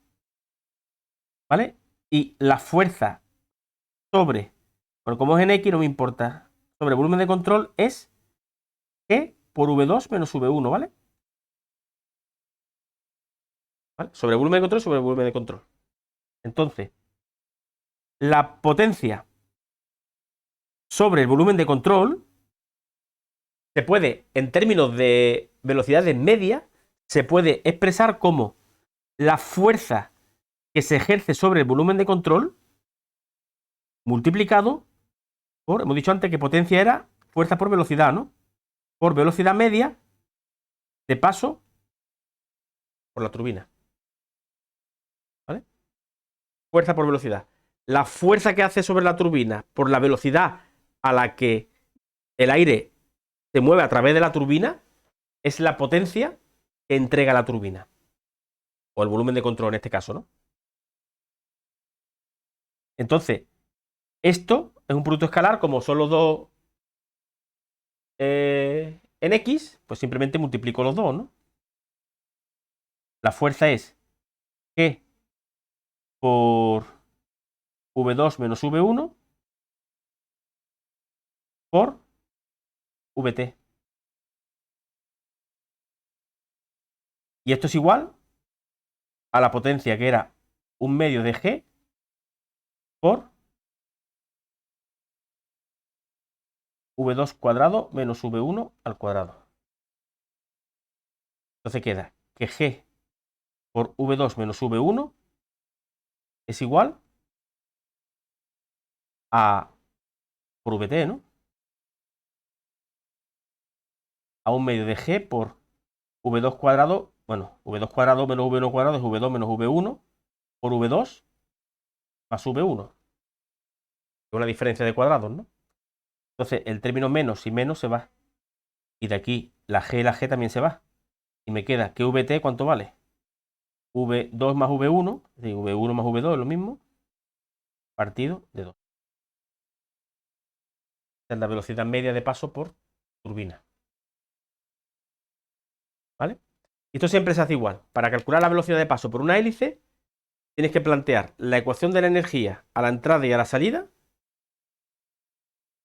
¿vale? Y la fuerza sobre, bueno, como es en X no me importa, sobre volumen de control es G por V2 menos V1, ¿vale? ¿Vale? Sobre volumen de control sobre volumen de control. Entonces, la potencia sobre el volumen de control se puede, en términos de velocidades media, se puede expresar como la fuerza que se ejerce sobre el volumen de control multiplicado por, hemos dicho antes que potencia era fuerza por velocidad, ¿no? Por velocidad media de paso por la turbina. ¿Vale? Fuerza por velocidad. La fuerza que hace sobre la turbina por la velocidad a la que el aire se mueve a través de la turbina es la potencia que entrega la turbina. O el volumen de control en este caso, ¿no? Entonces, esto es un producto escalar, como son los dos en X, pues simplemente multiplico los dos, ¿no? La fuerza es G por V2 menos V1 por Vt. Y esto es igual a la potencia que era un medio de G por V2 cuadrado menos V1 al cuadrado. Entonces queda que G por V2 menos V1 es igual a por Vt, ¿no? A un medio de G por V2 cuadrado, bueno, V2 cuadrado menos V1 cuadrado es V2 menos V1 por V2 más V1. Es una diferencia de cuadrados, ¿no? Entonces el término menos y menos se va. Y de aquí la G también se va. Y me queda que Vt, ¿cuánto vale? V2 más V1, es decir, V1 más V2 es lo mismo, partido de 2. Esa es la velocidad media de paso por turbina. ¿Vale? Y esto siempre se hace igual. Para calcular la velocidad de paso por una hélice, tienes que plantear la ecuación de la energía a la entrada y a la salida,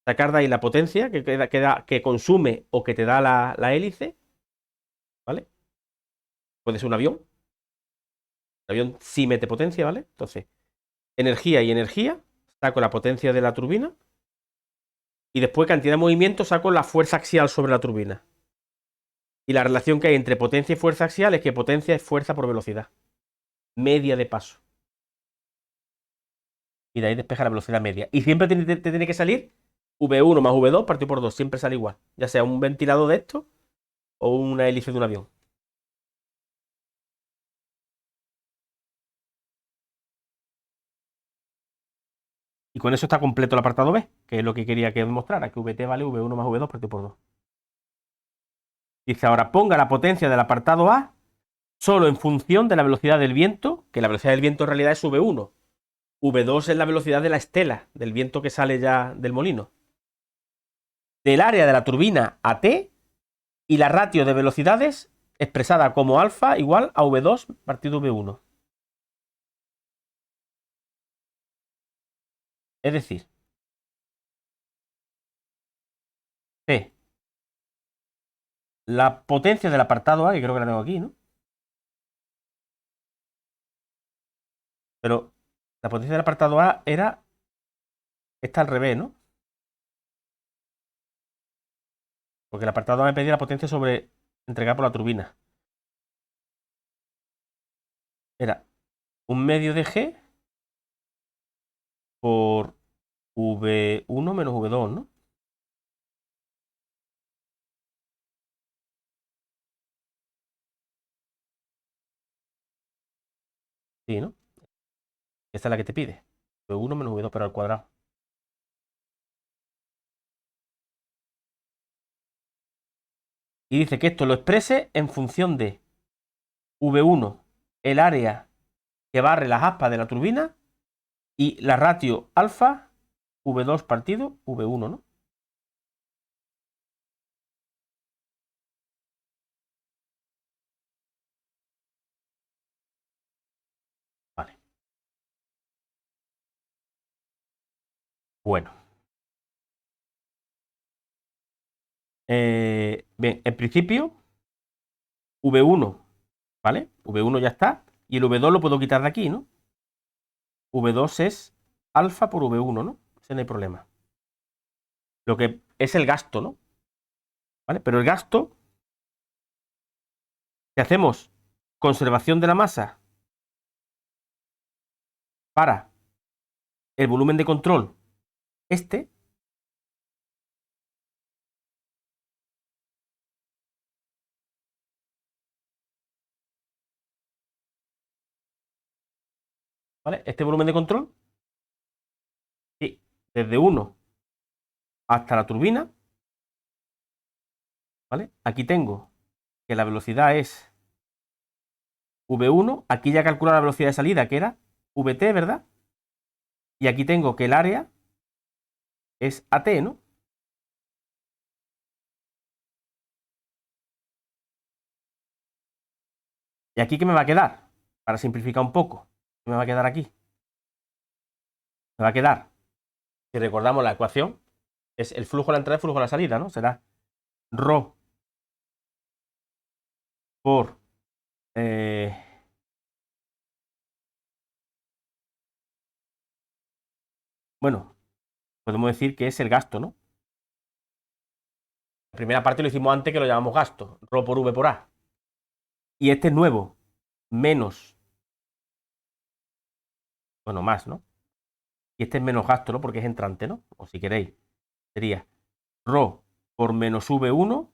sacar de ahí la potencia que consume o que te da la hélice, ¿vale? Puede ser un avión. El avión sí mete potencia, ¿vale? Entonces, energía y energía, saco la potencia de la turbina y después cantidad de movimiento saco la fuerza axial sobre la turbina. Y la relación que hay entre potencia y fuerza axial es que potencia es fuerza por velocidad media de paso. Y de ahí despeja la velocidad media. Y siempre te tiene que salir V1 más V2 partido por 2. Siempre sale igual. Ya sea un ventilador de esto o una hélice de un avión. Y con eso está completo el apartado B, que es lo que quería que demostrara, que Vt vale V1 más V2 partido por 2. Dice ahora, ponga la potencia del apartado A solo en función de la velocidad del viento, que la velocidad del viento en realidad es V1. V2 es la velocidad de la estela, del viento que sale ya del molino. Del área de la turbina a T y la ratio de velocidades expresada como alfa igual a V2 partido V1. Es decir, P, la potencia del apartado A, que creo que la tengo aquí, ¿no? Pero la potencia del apartado A era esta al revés, ¿no? Porque el apartado A me pedía la potencia sobre entregada por la turbina. Era un medio de G por V1 menos V2, ¿no? Sí, ¿no? Esta es la que te pide. V1 menos V2, pero al cuadrado. Y dice que esto lo exprese en función de V1, el área que barre las aspas de la turbina, y la ratio alfa, V2 partido V1, ¿no? Vale. Bueno. Bien, en principio, V1, ¿vale? V1 ya está. Y el V2 lo puedo quitar de aquí, ¿no? V2 es alfa por V1, ¿no? Ese no hay problema. Lo que es el gasto, ¿no? ¿Vale? Pero el gasto, si hacemos conservación de la masa para el volumen de control, este, ¿vale? Este volumen de control, sí, desde 1 hasta la turbina, ¿vale? Aquí tengo que la velocidad es V1, aquí ya calculo la velocidad de salida, que era VT, ¿verdad? Y aquí tengo que el área es AT, ¿no? ¿Y aquí qué me va a quedar? Para simplificar un poco, ¿qué me va a quedar aquí? Me va a quedar, si recordamos la ecuación, es el flujo a la entrada y el flujo a la salida, ¿no? Será ρ por... eh, bueno, podemos decir que es el gasto, ¿no? La primera parte lo hicimos antes, que lo llamamos gasto, ρ por V por A. Y este es nuevo, menos, bueno, más, ¿no? Y este es menos gasto, ¿no? Porque es entrante, ¿no? O si queréis, sería ρ por menos V1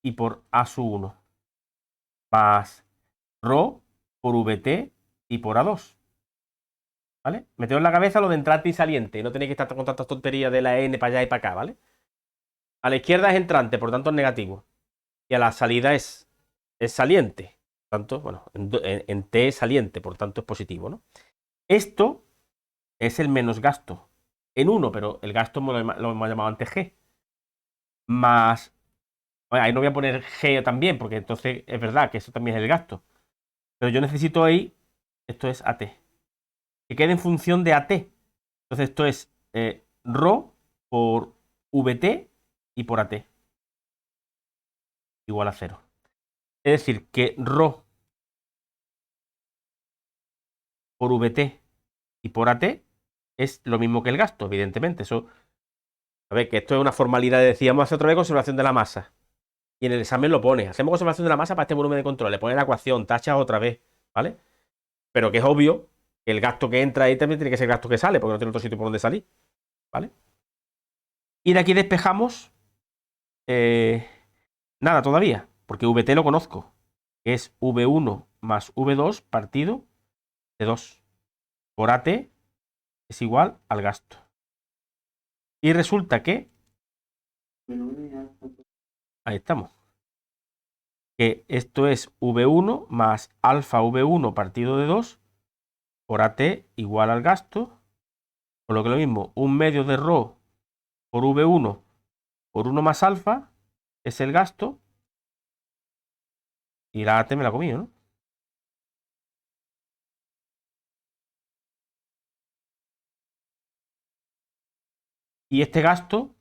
y por A sub 1, más ρ por VT y por A2. ¿Vale? Meteos en la cabeza lo de entrante y saliente. No tenéis que estar con tantas tonterías de la N para allá y para acá, ¿vale? A la izquierda es entrante, por tanto es negativo. Y a la salida es saliente. Por tanto, bueno, en T es saliente, por tanto es positivo, ¿no? Esto es el menos gasto en 1, pero el gasto lo hemos llamado antes G. Más, bueno, ahí no voy a poner G también, porque entonces es verdad que eso también es el gasto. Pero yo necesito ahí, esto es AT, que quede en función de AT. Entonces esto es ρ por VT y por AT igual a 0. Es decir, que ρ por VT y por AT es lo mismo que el gasto, evidentemente. Eso, a ver, que esto es una formalidad, decíamos hace otra vez, conservación de la masa. Y en el examen lo pone. Hacemos conservación de la masa para este volumen de control. Le pone la ecuación, tachas otra vez, ¿vale? Pero que es obvio que el gasto que entra ahí también tiene que ser el gasto que sale, porque no tiene otro sitio por donde salir, ¿vale? Y de aquí despejamos nada todavía, porque VT lo conozco, que es V1 más V2 partido de 2 por AT es igual al gasto. Y resulta que, ahí estamos, que esto es V1 más alfa V1 partido de 2 por AT igual al gasto, por lo que lo mismo, un medio de ρ por V1 por 1 más alfa es el gasto, y la AT me la comí, ¿no? Y este gasto,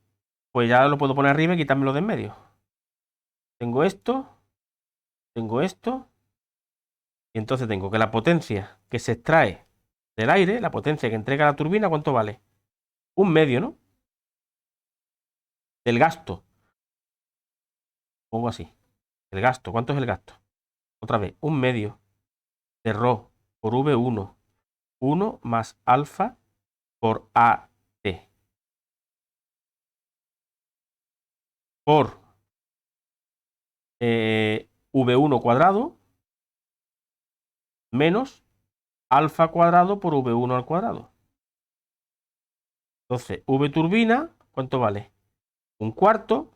pues ya lo puedo poner arriba y quitármelo de en medio. Tengo esto, tengo esto, Y entonces tengo que la potencia que se extrae del aire, la potencia que entrega la turbina, ¿cuánto vale? Un medio, ¿no? Del gasto. Pongo así. El gasto. ¿Cuánto es el gasto? Otra vez, un medio de ρ por V1. 1 más alfa por AT. Por V1 cuadrado menos alfa cuadrado por V1 al cuadrado. Entonces, V turbina, ¿cuánto vale? Un cuarto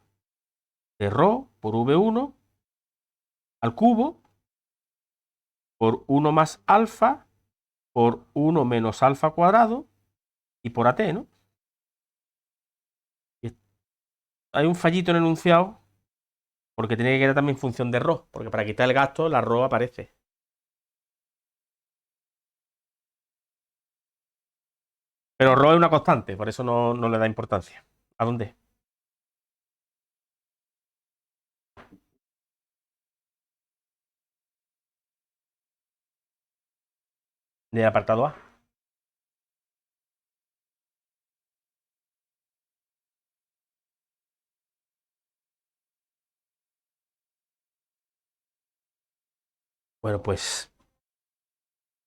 de ρ por V1 al cubo por 1 más alfa por 1 menos alfa cuadrado y por AT, ¿no? Y hay un fallito en el enunciado porque tiene que quedar también función de ρ, porque para quitar el gasto la ρ aparece. Pero ρ es una constante, por eso no le da importancia. ¿A dónde? Del apartado A. Bueno, pues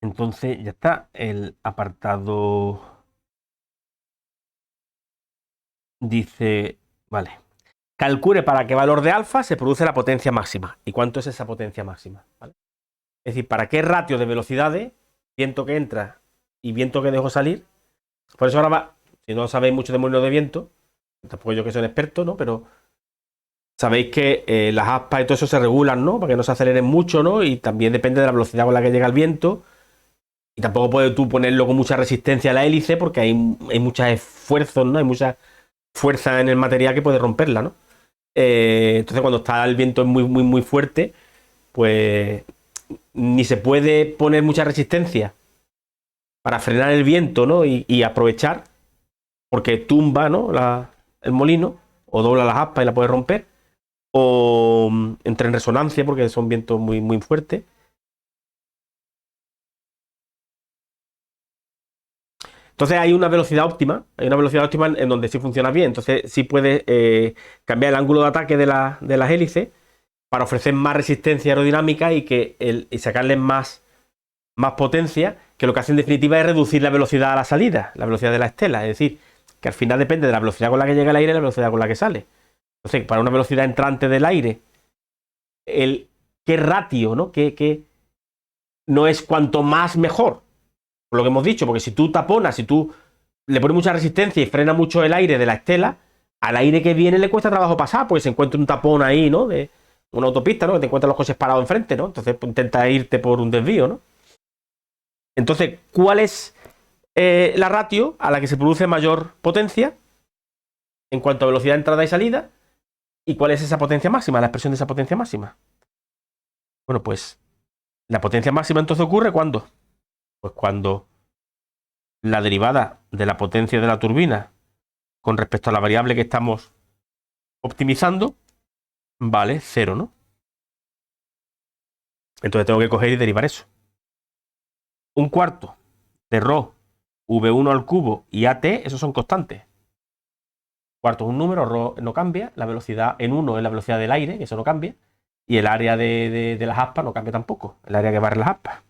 entonces ya está. El apartado dice, vale, calcule para qué valor de alfa se produce la potencia máxima. ¿Y cuánto es esa potencia máxima? ¿Vale? Es decir, para qué ratio de velocidades, viento que entra y viento que dejo salir. Por eso ahora va, si no sabéis mucho de molinos de viento, tampoco yo que soy un experto, ¿no? Pero sabéis que las aspas y todo eso se regulan, ¿no? Para que no se aceleren mucho, ¿no? Y también depende de la velocidad con la que llega el viento. Y tampoco puedes tú ponerlo con mucha resistencia a la hélice porque hay muchos esfuerzos, ¿no? Hay mucha fuerza en el material que puede romperla, ¿no? Entonces cuando está el viento muy fuerte, pues ni se puede poner mucha resistencia para frenar el viento, ¿no? Y aprovechar, porque tumba, ¿no? El molino, o dobla las aspas y la puede romper, o entra en resonancia porque son vientos muy fuertes. Entonces hay una velocidad óptima, en donde sí funciona bien. Entonces sí puedes cambiar el ángulo de ataque de las hélices para ofrecer más resistencia aerodinámica y sacarle más potencia, que lo que hace en definitiva es reducir la velocidad a la salida, la velocidad de la estela. Es decir, que al final depende de la velocidad con la que llega el aire y la velocidad con la que sale. Entonces, para una velocidad entrante del aire, qué ratio, ¿no? Que no es cuanto más mejor, por lo que hemos dicho, porque si tú taponas, si tú le pones mucha resistencia y frena mucho el aire de la estela, al aire que viene le cuesta trabajo pasar, porque se encuentra un tapón ahí, ¿no? De una autopista, ¿no? Que te encuentran los coches parados enfrente, ¿no? Entonces pues, intenta irte por un desvío, ¿no? Entonces, ¿cuál es la ratio a la que se produce mayor potencia en cuanto a velocidad de entrada y salida? ¿Y cuál es esa potencia máxima, la expresión de esa potencia máxima? Bueno, pues la potencia máxima entonces ocurre ¿cuándo? Pues cuando la derivada de la potencia de la turbina con respecto a la variable que estamos optimizando vale 0, ¿no? Entonces tengo que coger y derivar eso. Un cuarto de ρ, V1 al cubo y AT, esos son constantes. Cuarto es un número, ρ no cambia, la velocidad en 1 es la velocidad del aire, que eso no cambia, y el área de las aspas no cambia tampoco, el área que barre las aspas.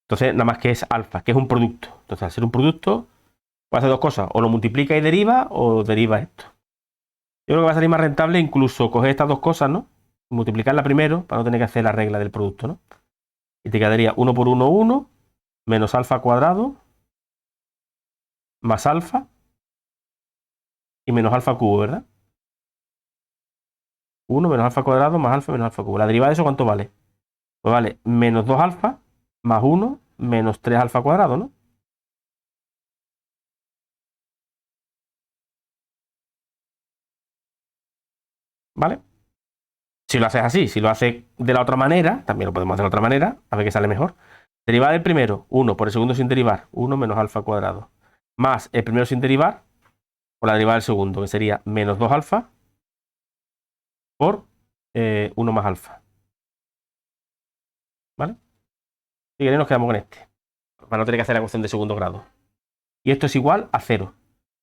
Entonces, nada más que es alfa, que es un producto. Entonces, al ser un producto, puede hacer dos cosas, o lo multiplica y deriva, o deriva esto. Yo creo que va a salir más rentable incluso coger estas dos cosas, ¿no? Multiplicarla primero, para no tener que hacer la regla del producto, ¿no? Y te quedaría 1 por 1, 1, menos alfa cuadrado, más alfa, y menos alfa cubo, ¿verdad? 1 menos alfa cuadrado más alfa menos alfa cubo. La derivada de eso, ¿cuánto vale? Pues vale menos 2 alfa más 1 menos 3 alfa cuadrado, ¿no? ¿Vale? Si lo haces así, si lo haces de la otra manera, también lo podemos hacer de otra manera, a ver qué sale mejor. Derivada del primero, 1 por el segundo sin derivar, 1 menos alfa cuadrado. Más el primero sin derivar, por la derivada del segundo, que sería menos 2 alfa por 1 más alfa. ¿Vale? Si queréis nos quedamos con este. Para no tener que hacer la ecuación de segundo grado. Y esto es igual a 0.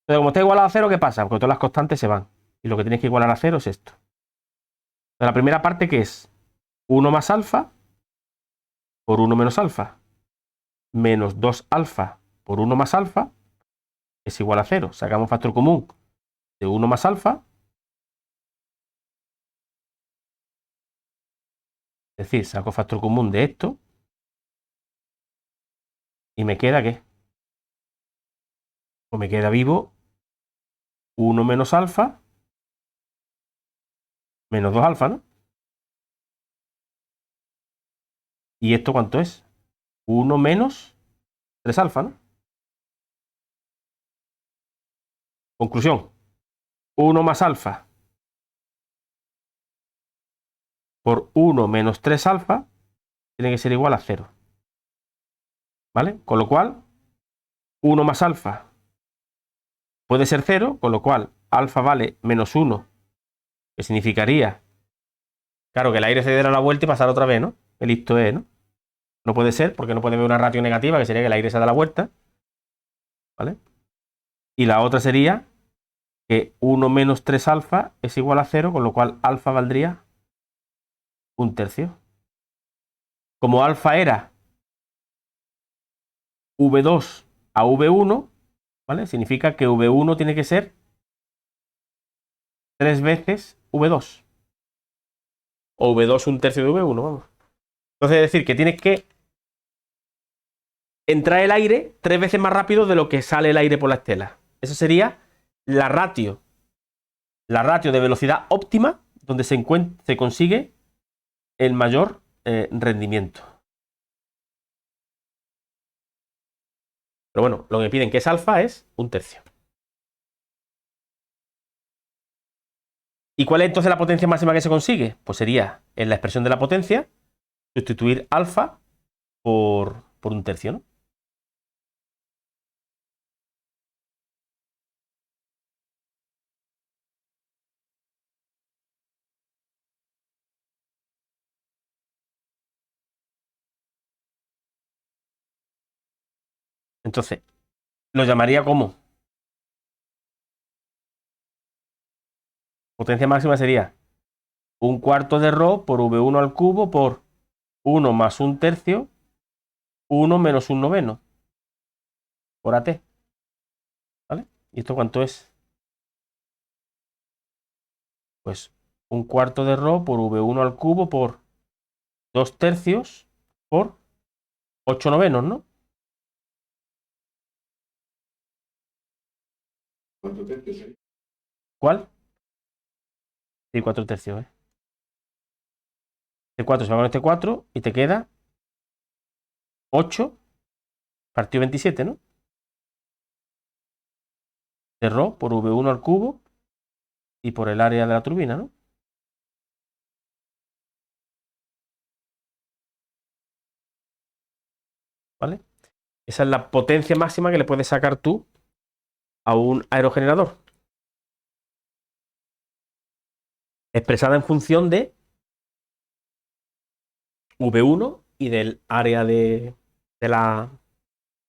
Entonces, como está igualado a 0, ¿qué pasa? Porque todas las constantes se van. Y lo que tienes que igualar a 0 es esto. Entonces, la primera parte, que es 1 más alfa por 1 menos alfa, menos 2 alfa por 1 más alfa, es igual a 0. Sacamos factor común de 1 más alfa. Es decir, saco factor común de esto. ¿Y me queda qué? Pues me queda vivo 1 menos alfa menos 2 alfa, ¿no? ¿Y esto cuánto es? 1 menos 3 alfa, ¿no? Conclusión. 1 más alfa por 1 menos 3 alfa tiene que ser igual a 0. ¿Vale? Con lo cual, 1 más alfa puede ser 0, con lo cual alfa vale menos 1, que significaría, claro, que el aire se diera la vuelta y pasar otra vez, ¿no? Qué listo es, ¿no? No puede ser, porque no puede haber una ratio negativa, que sería que el aire se da la vuelta. ¿Vale? Y la otra sería que 1 menos 3 alfa es igual a 0, con lo cual alfa valdría 1/3. Como alfa era V2 a V1, ¿vale? Significa que V1 tiene que ser 3 veces V2. O V2 1/3 de V1, vamos. Entonces, es decir, que tienes que entrar el aire 3 veces más rápido de lo que sale el aire por la estela. Eso sería la ratio. La ratio de velocidad óptima donde se consigue el mayor rendimiento. Pero bueno, lo que me piden que es alfa es 1/3. ¿Y cuál es entonces la potencia máxima que se consigue? Pues sería, en la expresión de la potencia, sustituir alfa por 1/3, ¿no? Entonces, lo llamaría como potencia máxima sería 1/4 de ρ por V1 al cubo por 1 más 1/3, 1 menos 1/9 por AT. ¿Vale? ¿Y esto cuánto es? Pues 1/4 de ρ por V1 al cubo por 2/3 por 8/9, ¿no? ¿Cuántos tercios hay? ¿Cuál? Sí, 4/3, ¿eh? Este 4 se va con este 4 y te queda 8 partido 27, ¿no? De ρ por V1 al cubo y por el área de la turbina, ¿no? ¿Vale? Esa es la potencia máxima que le puedes sacar tú a un aerogenerador. Expresada en función de V1 y del área de la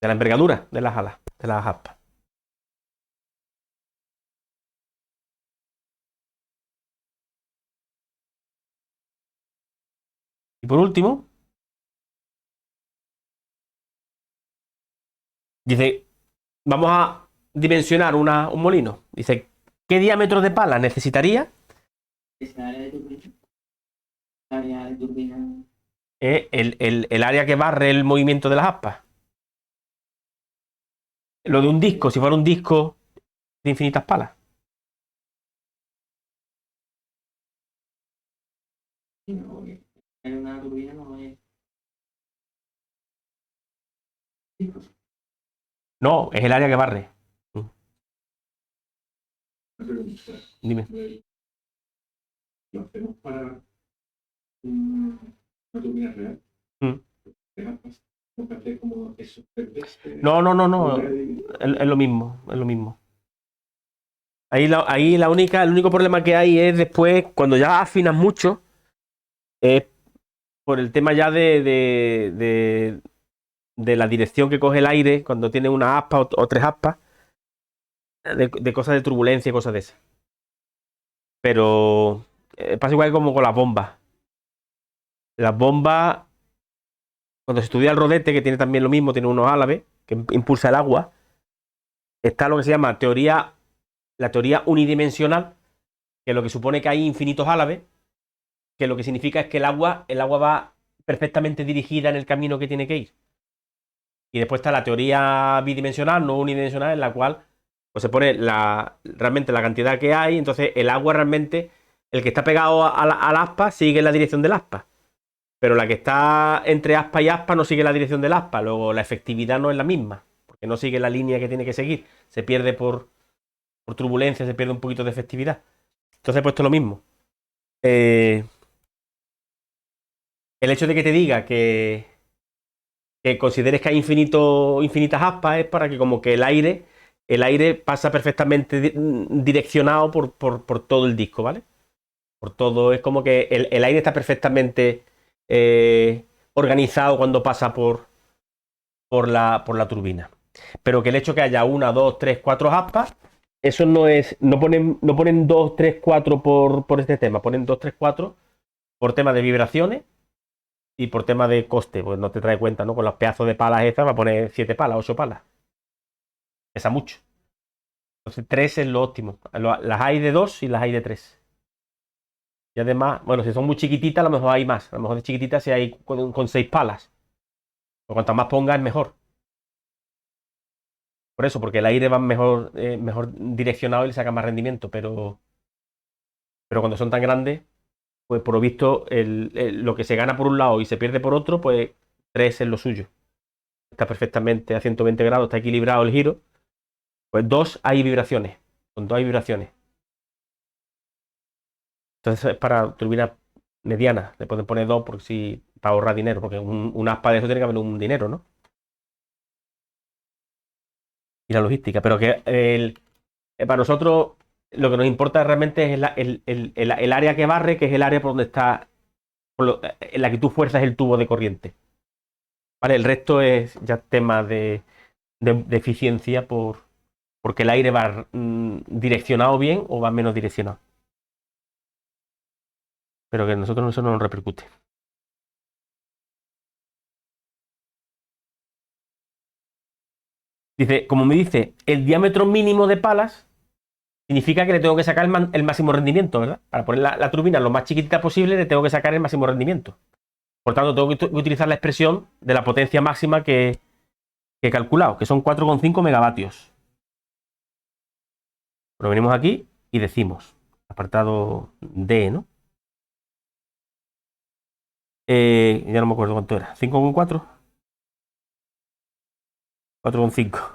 envergadura de las alas, de las aspas. Y por último, dice, vamos a dimensionar un molino. Dice, ¿qué diámetro de pala necesitaría? Esa área de turbina. Área de turbina. El área que barre el movimiento de las aspas. Lo de un disco, si fuera un disco de infinitas palas. No, porque en una turbina no es. No, es el área que barre. Dime. Lo hacemos para una turbina real. Mm. No parece como eso. No. Es lo mismo, es lo mismo. Ahí el único problema que hay es después, cuando ya afinas mucho, es por el tema ya de de la dirección que coge el aire cuando tiene una aspa o tres aspas, de cosas de turbulencia y cosas de esas. Pero pasa igual como con las bombas. Las bombas, cuando se estudia el rodete, que tiene también lo mismo, tiene unos álabes que impulsa el agua, está lo que se llama la teoría unidimensional, que lo que supone que hay infinitos álabes, que lo que significa es que el agua va perfectamente dirigida en el camino que tiene que ir. Y después está la teoría bidimensional, no unidimensional, en la cual pues, se pone realmente la cantidad que hay, entonces el agua realmente, el que está pegado al aspa sigue la dirección del aspa, pero la que está entre aspa y aspa no sigue la dirección del aspa, luego la efectividad no es la misma, porque no sigue la línea que tiene que seguir, se pierde por turbulencia, se pierde un poquito de efectividad. Entonces, pues esto es lo mismo. El hecho de que te diga que consideres que hay infinitas aspas es para que como que el aire pasa perfectamente direccionado por todo el disco, ¿vale? Por todo, es como que el aire está perfectamente organizado cuando pasa por la turbina. Pero que el hecho que haya una, dos, tres, cuatro aspas, eso no ponen dos, tres, cuatro por este tema, ponen dos, tres, cuatro por tema de vibraciones y por tema de coste, pues no te trae cuenta, ¿no? Con los pedazos de palas esas va a poner 7 palas, 8 palas. Pesa mucho. Entonces 3 es lo óptimo. Las hay de 2 y las hay de 3. Y además, bueno, si son muy chiquititas, a lo mejor hay más. A lo mejor de chiquititas si hay con 6 palas. O cuanto más pongas, mejor. Por eso, porque el aire va mejor direccionado y le saca más rendimiento. Pero cuando son tan grandes, pues por lo visto, lo que se gana por un lado y se pierde por otro, pues 3 es lo suyo. Está perfectamente a 120 grados, está equilibrado el giro. Pues 2 hay vibraciones. Con 2 hay vibraciones. Entonces es para turbinas medianas. Le pueden poner 2 porque si, para ahorrar dinero. Porque un aspa de eso tiene que haber un dinero, ¿no? Y la logística. Pero que para nosotros lo que nos importa realmente es el área que barre, que es el área por donde está, en la que tú fuerzas el tubo de corriente. ¿Vale? El resto es ya tema de eficiencia porque el aire va direccionado bien o va menos direccionado. Pero que a nosotros eso no nos repercute. Dice, como me dice, el diámetro mínimo de palas significa que le tengo que sacar el máximo rendimiento, ¿verdad? Para poner la turbina lo más chiquitita posible, le tengo que sacar el máximo rendimiento. Por tanto, tengo que utilizar la expresión de la potencia máxima que he calculado, que son 4,5 megavatios. Pero venimos aquí y decimos, apartado D, ¿no? Ya no me acuerdo cuánto era. ¿5,4? 4,5.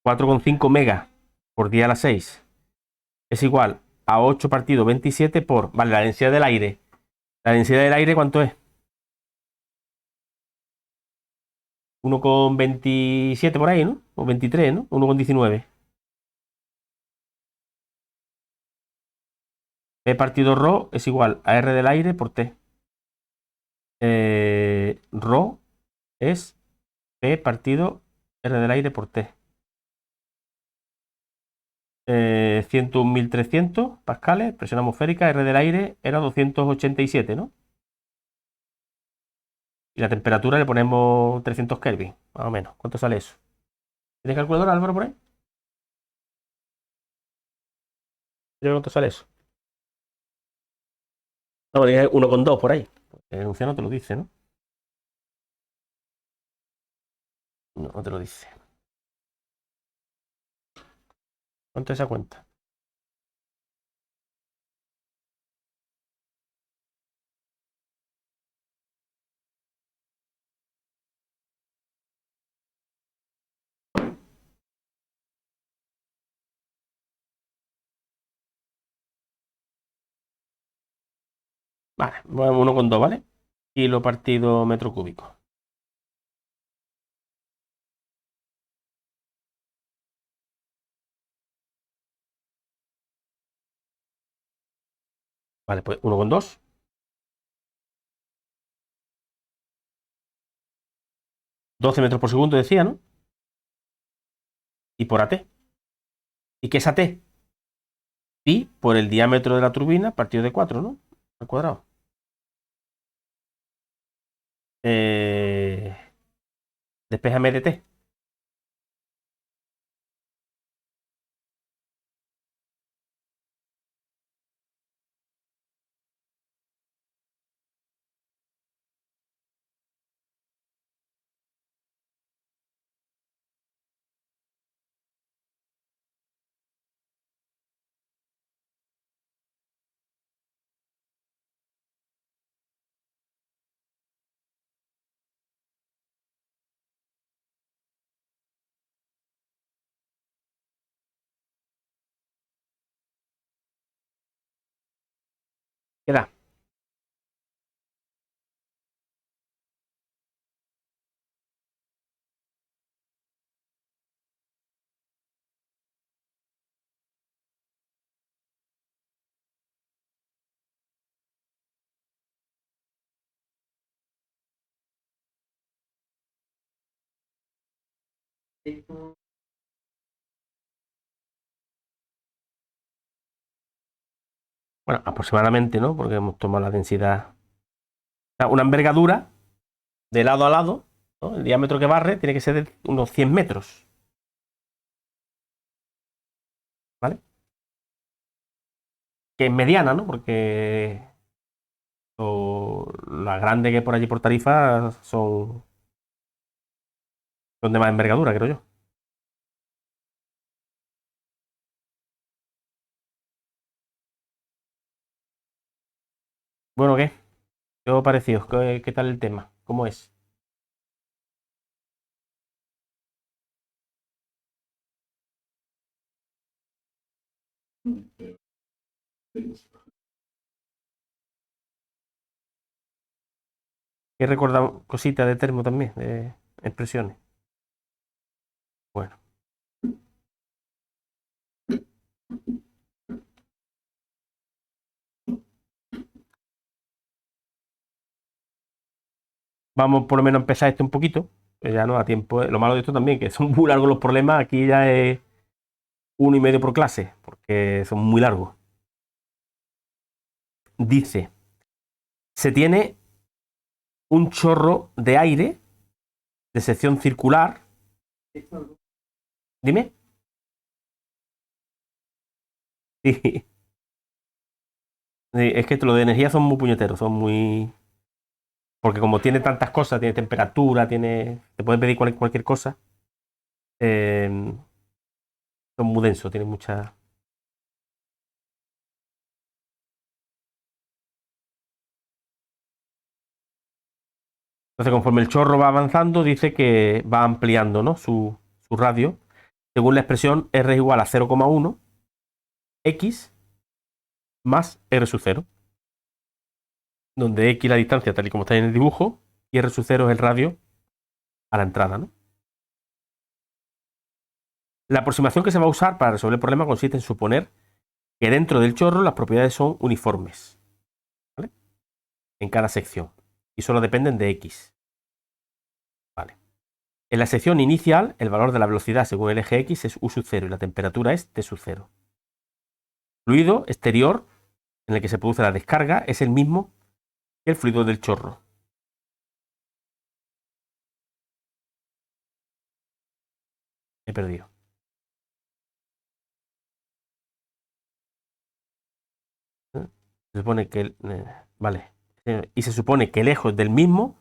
4,5 megas por 10 a la 6 es igual a 8 partido 27 por... Vale, la densidad del aire. ¿La densidad del aire cuánto es? 1,27 por ahí, ¿no? O 23, ¿no? 1,19. P partido ρ es igual a R del aire por T. Rho es P partido R del aire por T. 101.300 pascales, presión atmosférica, R del aire era 287, ¿no? Y la temperatura le ponemos 300 Kelvin, más o menos. ¿Cuánto sale eso? ¿Tienes calculadora, Álvaro, por ahí? ¿Cuánto sale eso? No, dije 1,2 por ahí. El enunciado no te lo dice, ¿no? No, no te lo dice. ¿Cuánto es esa cuenta? Vale, 1,2, ¿vale? Kilo partido metro cúbico. Vale, pues 1,2. $12 m/s decía, ¿no? Y por AT. ¿Y qué es AT? Pi por el diámetro de la turbina partido de 4, ¿no? Al cuadrado. Eh, Despéjame de T. ¿Qué da? Bueno, aproximadamente, ¿no? Porque hemos tomado la densidad. O sea, una envergadura de lado a lado, ¿no? El diámetro que barre tiene que ser de unos 100 metros. ¿Vale? Que es mediana, ¿no? Porque las grandes que hay por allí por Tarifa son de más envergadura, creo yo. Bueno, ¿qué? ¿Qué os ha parecido? ¿Qué tal el tema? ¿Cómo es? He recordado cositas de termo también, de expresiones. Bueno, vamos por lo menos a empezar esto un poquito. Ya no da tiempo. Lo malo de esto también, que son muy largos los problemas. Aquí ya es 1,5 por clase, porque son muy largos. Dice, se tiene un chorro de aire de sección circular. Dime. Sí. Sí, es que lo de energía son muy puñeteros, son muy... Porque como tiene tantas cosas, tiene temperatura, te pueden pedir cualquier cosa, eh, son muy densos, tienen mucha... Entonces, conforme el chorro va avanzando, dice que va ampliando, ¿no? su radio, según la expresión R igual a 0,1 X más R sub 0, donde X la distancia, tal y como está en el dibujo, y R sub 0 es el radio a la entrada, ¿no? La aproximación que se va a usar para resolver el problema consiste en suponer que dentro del chorro las propiedades son uniformes, ¿vale? En cada sección, y solo dependen de X. Vale. En la sección inicial, el valor de la velocidad según el eje X es U sub 0 y la temperatura es T sub 0. Fluido exterior en el que se produce la descarga es el mismo que el fluido del chorro. He perdido. Se supone que vale. Y se supone que el eje del mismo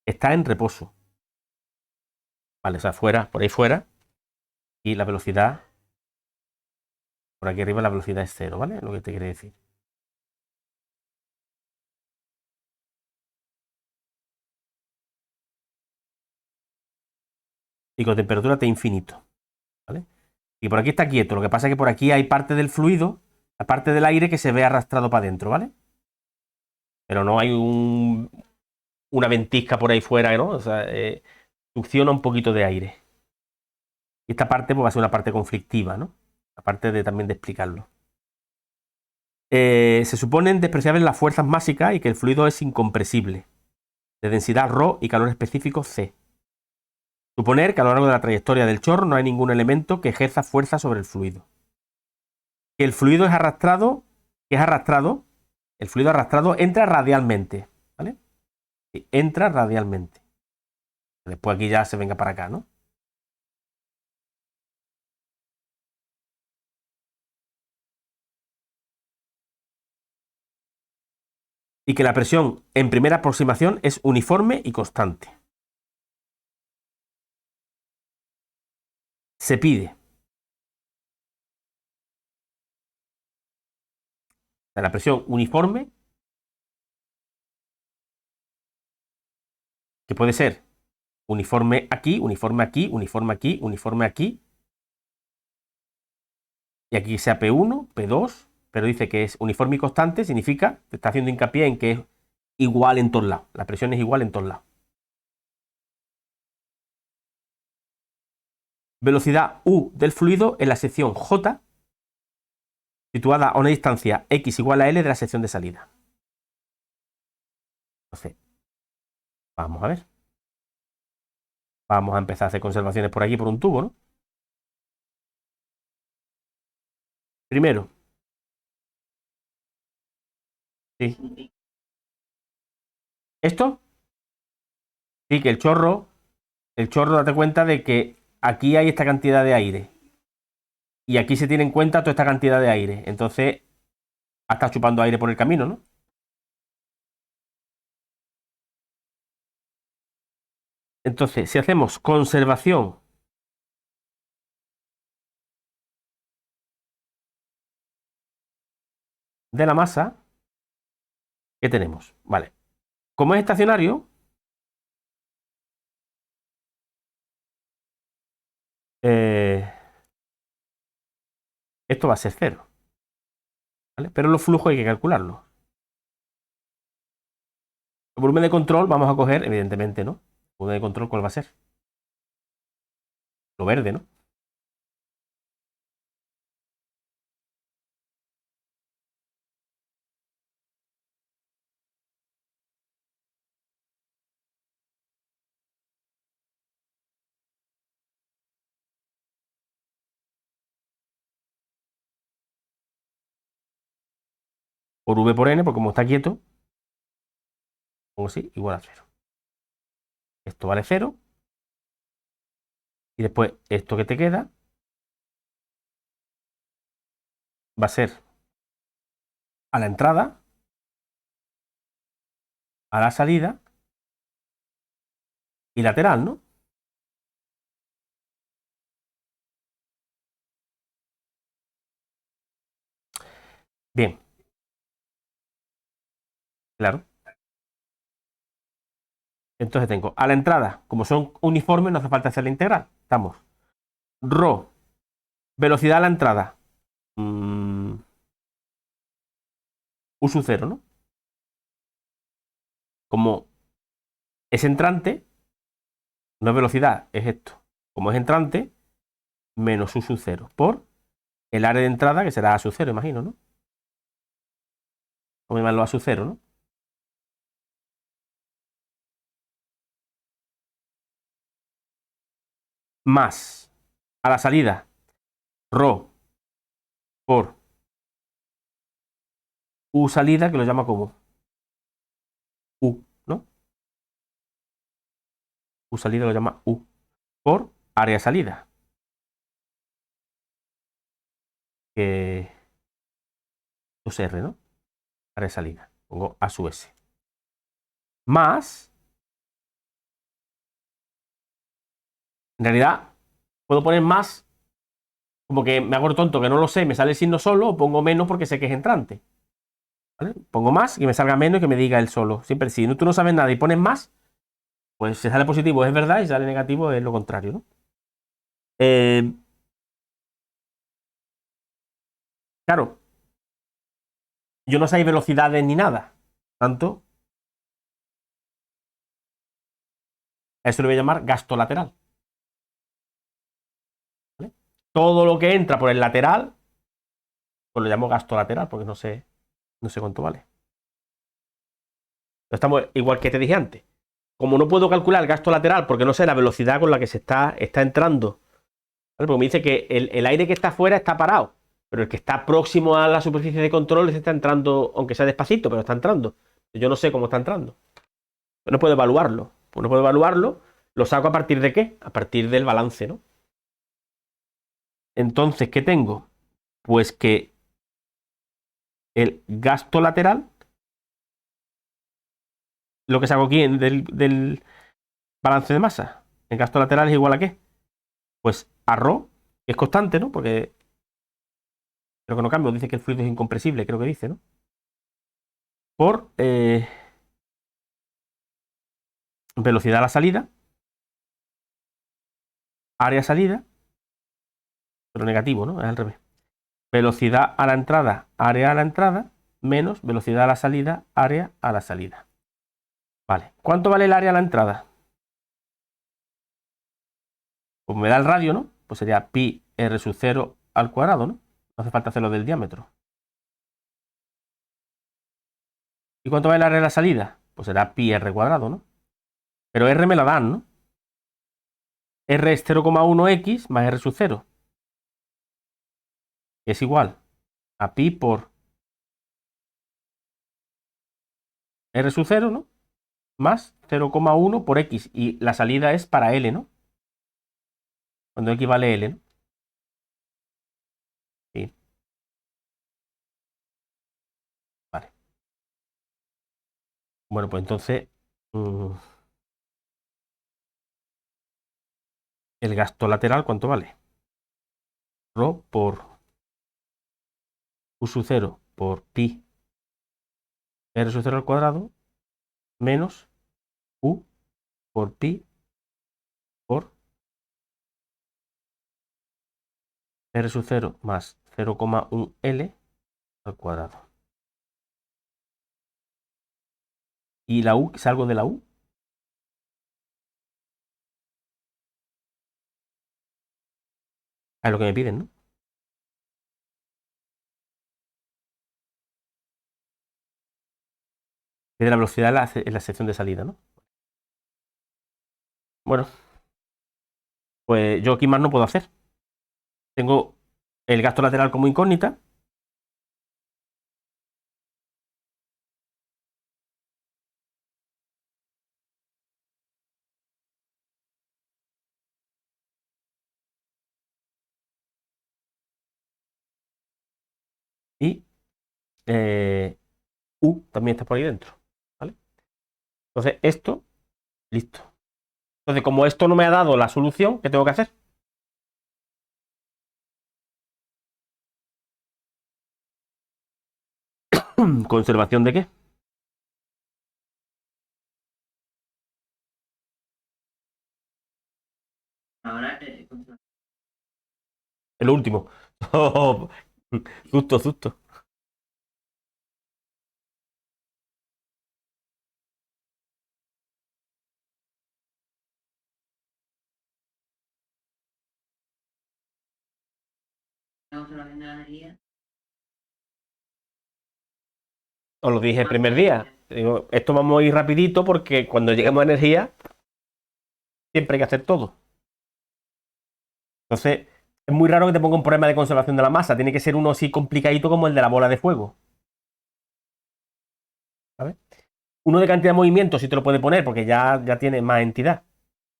está en reposo. Vale, o sea, fuera, por ahí fuera. Y la velocidad, por aquí arriba la velocidad es cero, ¿vale? Lo que te quiere decir. Y con temperatura T infinito, ¿vale? Y por aquí está quieto. Lo que pasa es que por aquí hay parte del fluido, la parte del aire que se ve arrastrado para adentro, ¿vale? Pero no hay una ventisca por ahí fuera, ¿no? O sea, succiona un poquito de aire. Y esta parte pues, va a ser una parte conflictiva, ¿no? Aparte de también de explicarlo. Se suponen despreciables las fuerzas máxicas y que el fluido es incompresible, de densidad ρ y calor específico C. Suponer que a lo largo de la trayectoria del chorro no hay ningún elemento que ejerza fuerza sobre el fluido. Que el fluido el fluido arrastrado entra radialmente, ¿vale? Entra radialmente. Después aquí ya se venga para acá, ¿no? Y que la presión en primera aproximación es uniforme y constante. Se pide la presión uniforme, que puede ser uniforme aquí, uniforme aquí, uniforme aquí, uniforme aquí, y aquí sea P1, P2, pero dice que es uniforme y constante, significa que está haciendo hincapié en que es igual en todos lados, la presión es igual en todos lados. Velocidad U del fluido en la sección J, situada a una distancia x igual a L de la sección de salida. Entonces, vamos a ver. Vamos a empezar a hacer conservaciones por aquí por un tubo, ¿no? Primero, sí. Esto, sí, que el chorro, date cuenta de que aquí hay esta cantidad de aire. Y aquí se tiene en cuenta toda esta cantidad de aire. Entonces, ha estado chupando aire por el camino, ¿no? Entonces, si hacemos conservación de la masa, ¿qué tenemos? Vale. Como es estacionario, esto va a ser cero, ¿vale? Pero los flujos hay que calcularlos. El volumen de control vamos a coger, evidentemente, ¿no? El volumen de control, ¿cuál va a ser? Lo verde, ¿no? Por V por N, porque como está quieto, pongo así, igual a cero. Esto vale cero. Y después, esto que te queda va a ser a la entrada, a la salida y lateral, ¿no? Bien, claro. Entonces tengo a la entrada, como son uniformes, no hace falta hacer la integral. Estamos. Rho, velocidad a la entrada. U sub 0, ¿no? Como es entrante, no es velocidad, es esto. Como es entrante, menos U sub 0 por el área de entrada, que será A sub 0, imagino, ¿no? Vamos a llamarlo A sub 0, ¿no? Más a la salida, Rho por U salida, que lo llama como U, ¿no? U salida lo llama U por área salida. Que es R, ¿no? Área salida. Pongo A sub S. Más, en realidad, puedo poner más, como que me hago el tonto que no lo sé, me sale el signo solo, o pongo menos porque sé que es entrante. ¿Vale? Pongo más, que me salga menos y que me diga el solo. Siempre, si tú no sabes nada y pones más, pues si sale positivo es verdad y si sale negativo es lo contrario, ¿no? Eh, claro, yo no sé velocidades ni nada. Tanto, a eso le voy a llamar gasto lateral. ¿Vale? Todo lo que entra por el lateral, pues lo llamo gasto lateral, porque no sé. No sé cuánto vale. Estamos igual que te dije antes. Como no puedo calcular el gasto lateral porque no sé la velocidad con la que se está entrando, ¿vale? Porque me dice que el aire que está afuera está parado, pero el que está próximo a la superficie de control se está entrando, aunque sea despacito, pero está entrando. Yo no sé cómo está entrando. No puedo evaluarlo. Pues no puedo evaluarlo. ¿Lo saco a partir de qué? A partir del balance, ¿no? Entonces, ¿qué tengo? Pues que el gasto lateral, lo que saco aquí del balance de masa, el gasto lateral es igual a qué? Pues a ρ, que es constante, ¿no? Porque creo que no cambia, dice que el fluido es incompresible, creo que dice, ¿no? Por velocidad a la salida, área salida, pero negativo, ¿no? Es al revés. Velocidad a la entrada, área a la entrada, menos velocidad a la salida, área a la salida. Vale. ¿Cuánto vale el área a la entrada? Pues me da el radio, ¿no? Pues sería pi r sub 0 al cuadrado, ¿no? No hace falta hacerlo del diámetro. ¿Y cuánto vale el área a la salida? Pues será pi r cuadrado, ¿no? Pero r me la dan, ¿no? R es 0,1x más r sub 0. Es igual a pi por r sub 0, ¿no? Más 0,1 por x. Y la salida es para L, ¿no? Cuando x vale L, ¿no? Sí. Vale. Bueno, pues entonces el gasto lateral, ¿cuánto vale? Rho por u sub 0 por pi r sub 0 al cuadrado menos u por pi por r sub 0 más 0,1 L al cuadrado. ¿Y la u? ¿Salgo de la u? Es lo que me piden, ¿no? De la velocidad en la sección de salida, ¿no? Bueno, pues yo aquí más no puedo hacer. Tengo el gasto lateral como incógnita. Y u también está por ahí dentro. ¿Vale? Entonces, esto, listo. Entonces, como esto no me ha dado la solución, ¿qué tengo que hacer? ¿Conservación de qué? Ahora, El último. Oh, susto, susto. conservación de la energía. Os lo dije el primer día. Digo, esto vamos a ir rapidito porque cuando lleguemos a energía, siempre hay que hacer todo. Entonces, es muy raro que te ponga un problema de conservación de la masa. Tiene que ser uno así complicadito como el de la bola de fuego. ¿Sabes? Uno de cantidad de movimiento sí te lo puede poner porque ya tiene más entidad.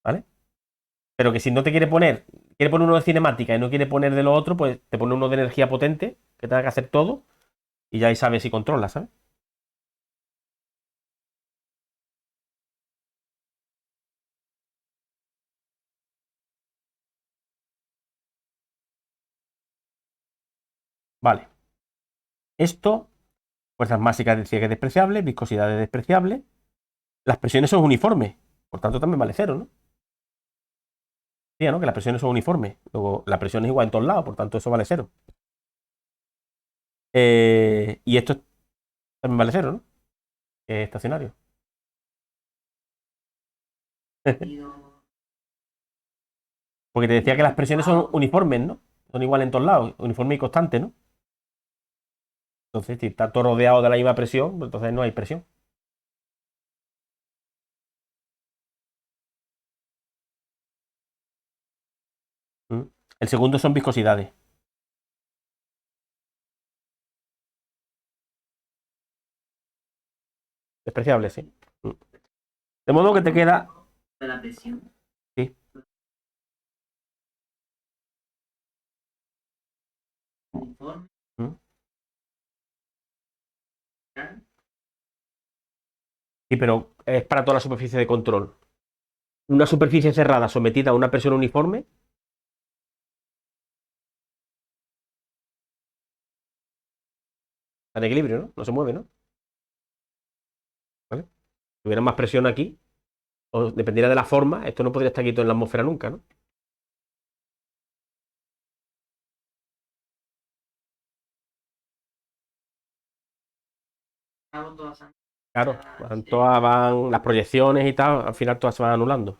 ¿Vale? Pero que si no te quiere poner uno de cinemática y no quiere poner de lo otro, pues te pone uno de energía potente, que tenga que hacer todo, y ya ahí sabes si controla, ¿sabes? Vale. Esto, fuerzas máxicas decía que es despreciable, viscosidad es despreciable. Las presiones son uniformes, por tanto también vale cero, ¿no? Sí, ¿no? Que las presiones son uniformes. Luego, la presión es igual en todos lados, por tanto eso vale cero. Y esto también vale cero, ¿no? Es estacionario. Porque te decía que las presiones son uniformes, ¿no? Son iguales en todos lados, uniforme y constante, ¿no? Entonces, si está todo rodeado de la misma presión, pues entonces no hay presión. ¿Mm? El segundo son viscosidades. Despreciables, sí. ¿Mm? De modo que te queda. De la presión. Sí. Uniforme. ¿Mm? Sí, pero es para toda la superficie de control. Una superficie cerrada sometida a una presión uniforme. Está en equilibrio, ¿no? No se mueve, ¿no? ¿Vale? Si hubiera más presión aquí, o dependiera de la forma, esto no podría estar quieto en la atmósfera nunca, ¿no? Hago todas las Claro, todas van, las proyecciones y tal, al final todas se van anulando.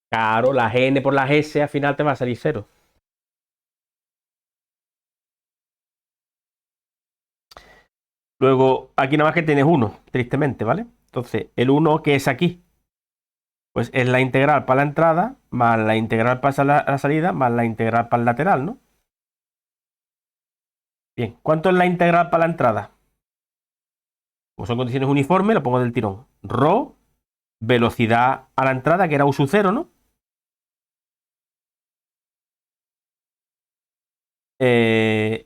Claro, las N por las S al final te va a salir cero. Luego, aquí nada más que tienes uno, tristemente, ¿vale? Entonces, el 1 que es aquí, pues es la integral para la entrada, más la integral para la salida, más la integral para el lateral, ¿no? Bien, ¿cuánto es la integral para la entrada? Como son condiciones uniformes, lo pongo del tirón. Rho, velocidad a la entrada, que era U sub 0, ¿no?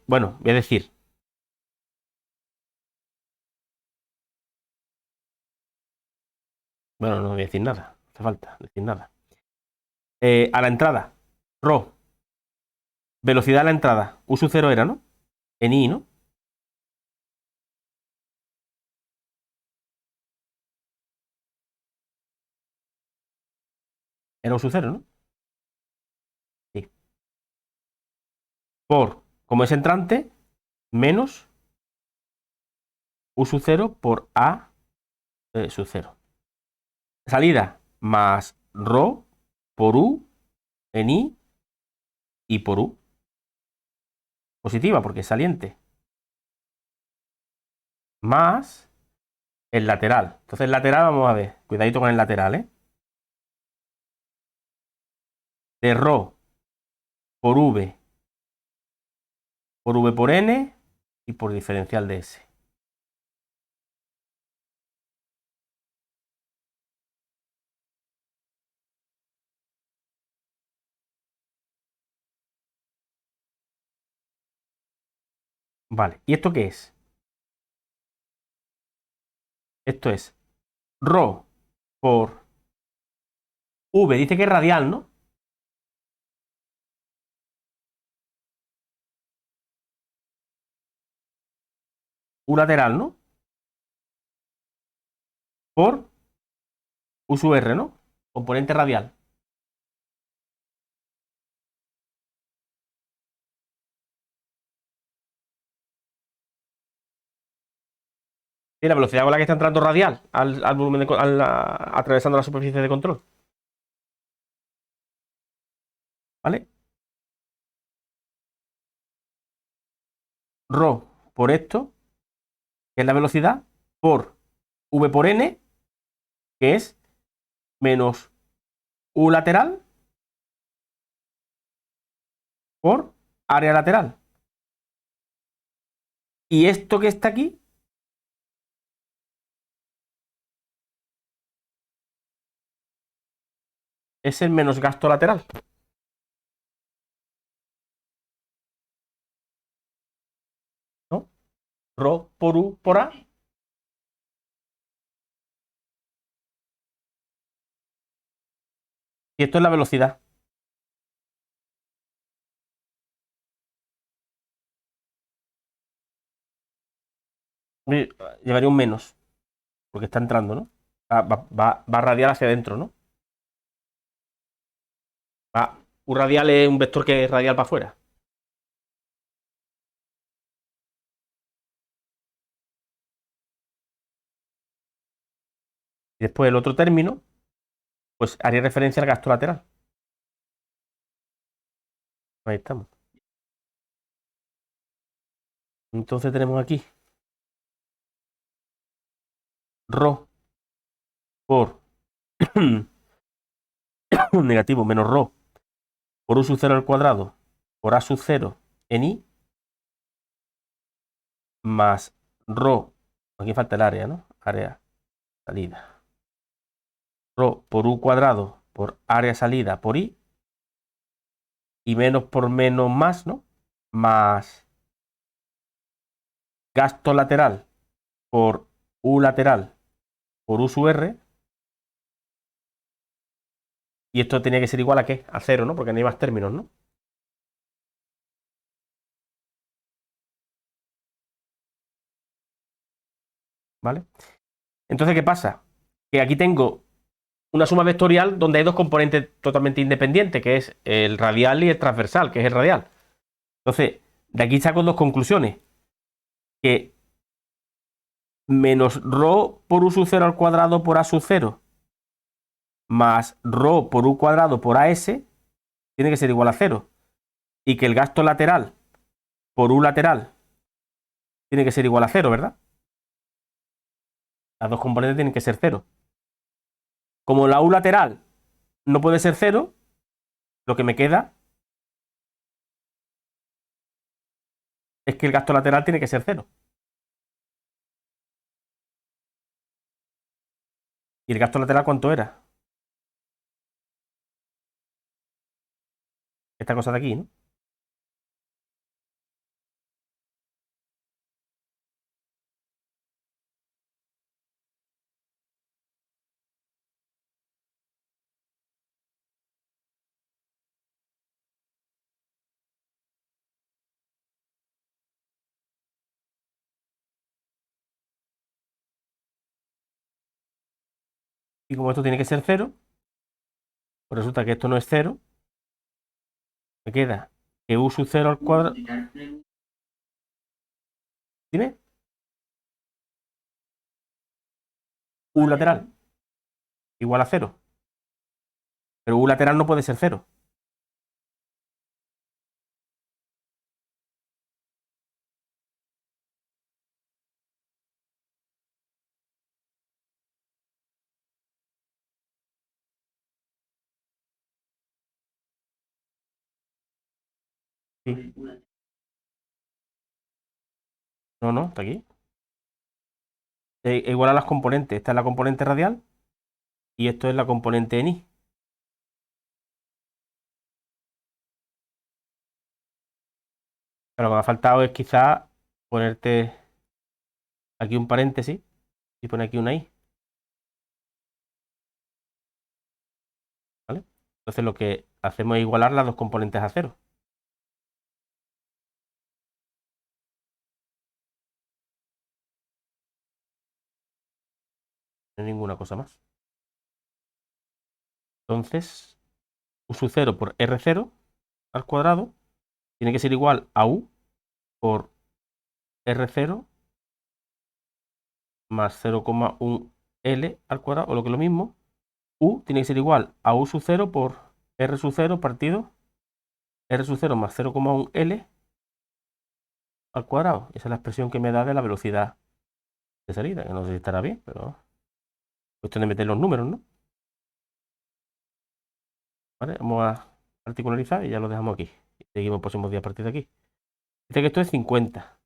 Bueno, voy a decir. Bueno, no voy a decir nada. No hace falta decir nada. A la entrada, Rho, velocidad a la entrada. U sub 0 era, ¿no? En I, ¿no? Era U sub 0, ¿no? Sí. Por, como es entrante, menos U sub 0 por A sub 0. Salida más Rho por U en I y por U. Positiva porque es saliente. Más el lateral. Entonces el lateral, vamos a ver. Cuidadito con el lateral, ¿eh? De Rho por V por N y por diferencial de S. Vale, ¿y esto qué es? Esto es Rho por V, dice que es radial, ¿no? U lateral, ¿no? Por U sub R, ¿no? Componente radial. Y la velocidad con la que está entrando radial al volumen atravesando la superficie de control. ¿Vale? Rho por esto, que es la velocidad, por V por N, que es menos U lateral por área lateral. Y esto que está aquí es el menos gasto lateral. ¿No? Rho por U por A. Y esto es la velocidad. Llevaría un menos, porque está entrando, ¿no? Va radial hacia adentro, ¿no? U radial es un vector que es radial para afuera. Y después el otro término, pues haría referencia al gasto lateral. Ahí estamos. Entonces tenemos aquí ρ por negativo menos ρ por u sub 0 al cuadrado por a sub 0 en i más ρ, aquí falta el área, ¿no? Área salida. ρ por u cuadrado por área salida por i y menos por menos más, ¿no? Más gasto lateral por u lateral por u sub r. Y esto tenía que ser igual a ¿qué? A 0, ¿no? Porque no hay más términos, ¿no? ¿Vale? Entonces, ¿qué pasa? Que aquí tengo una suma vectorial donde hay dos componentes totalmente independientes, que es el radial y el transversal, que es el radial. Entonces, de aquí saco dos conclusiones. Que menos ρ por u sub 0 al cuadrado por a sub 0 más ρ por u cuadrado por as tiene que ser igual a 0. Y que el gasto lateral por u lateral tiene que ser igual a 0, ¿verdad? Las dos componentes tienen que ser 0. Como la u lateral no puede ser 0, lo que me queda es que el gasto lateral tiene que ser 0. ¿Y el gasto lateral cuánto era? Esta cosa de aquí, ¿no? Y como esto tiene que ser 0, pues resulta que esto no es 0. Me queda que u sub 0 al cuadrado. Dime. U lateral igual a 0. Pero u lateral no puede ser 0. Sí. No, no, está aquí. Igual a las componentes. Esta es la componente radial y esto es la componente en i. Pero lo que me ha faltado es quizá ponerte aquí un paréntesis y poner aquí una i. ¿Vale? Entonces lo que hacemos es igualar las dos componentes a 0. No hay ninguna cosa más. Entonces, u sub 0 por r0 al cuadrado tiene que ser igual a u por r0 más 0,1 L al cuadrado, o lo que es lo mismo, U tiene que ser igual a U sub 0 por R sub 0 partido R sub 0 más 0,1 L al cuadrado. Esa es la expresión que me da de la velocidad de salida, que no sé si estará bien, pero cuestión de meter los números, ¿no? Vale, vamos a particularizar y ya lo dejamos aquí. Y seguimos el próximo día a partir de aquí. Dice que esto es 50.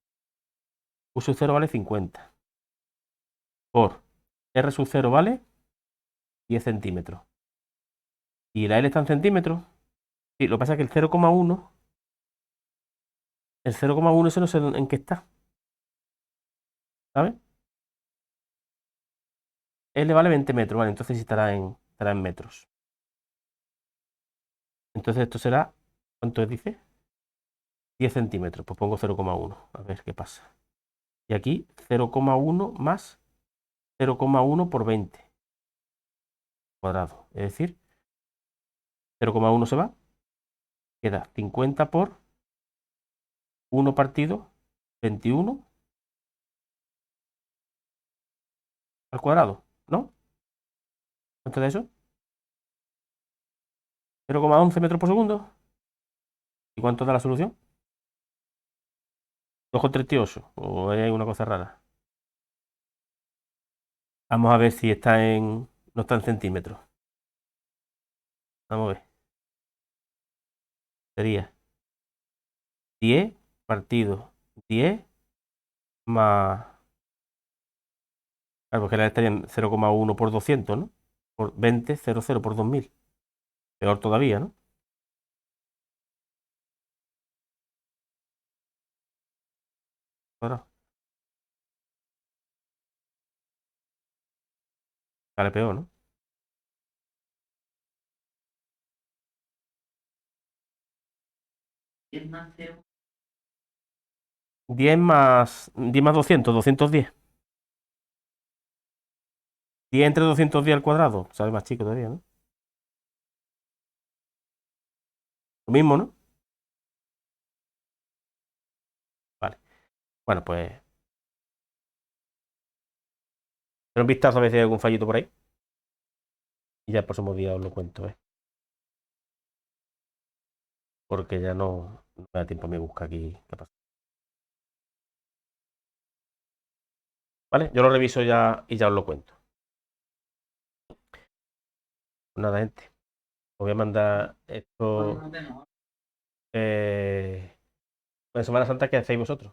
U sub 0 vale 50. Por R sub 0 vale 10 centímetros. ¿Y la L está en centímetros? Sí, lo que pasa es que el 0,1, ese no sé en qué está, ¿sabes? L vale 20 metros, vale, entonces sí estará en metros. Entonces esto será, ¿cuánto dice? 10 centímetros, pues pongo 0,1, a ver qué pasa. Y aquí 0,1 más 0,1 por 20 cuadrado. Es decir, 0,1 se va, queda 50 por 1 partido 21 al cuadrado, ¿no? ¿Cuánto es eso? 0,11 metros por segundo. ¿Y cuánto da la solución? 2,38. O hay una cosa rara. Vamos a ver si está en. No está en centímetros. Vamos a ver. Sería 10 partido 10 más. Claro, porque ahora estarían 0,1 por 200, ¿no? Por 20, 0,0 por 2000. Peor todavía, ¿no? Ahora, sale peor, ¿no? 10 más 0. 10 más 200, 210. 10 entre 210 al cuadrado. Sale más chico todavía, ¿no? Lo mismo, ¿no? Vale. Bueno, pues. Un vistazo a ver si hay algún fallito por ahí. Y ya el próximo día os lo cuento, ¿eh? Porque ya no me da tiempo a mí buscar aquí qué pasa. ¿Vale? Yo lo reviso ya y ya os lo cuento. Pues nada, gente. Os voy a mandar esto. Nos vemos. En Semana Santa, ¿qué hacéis vosotros?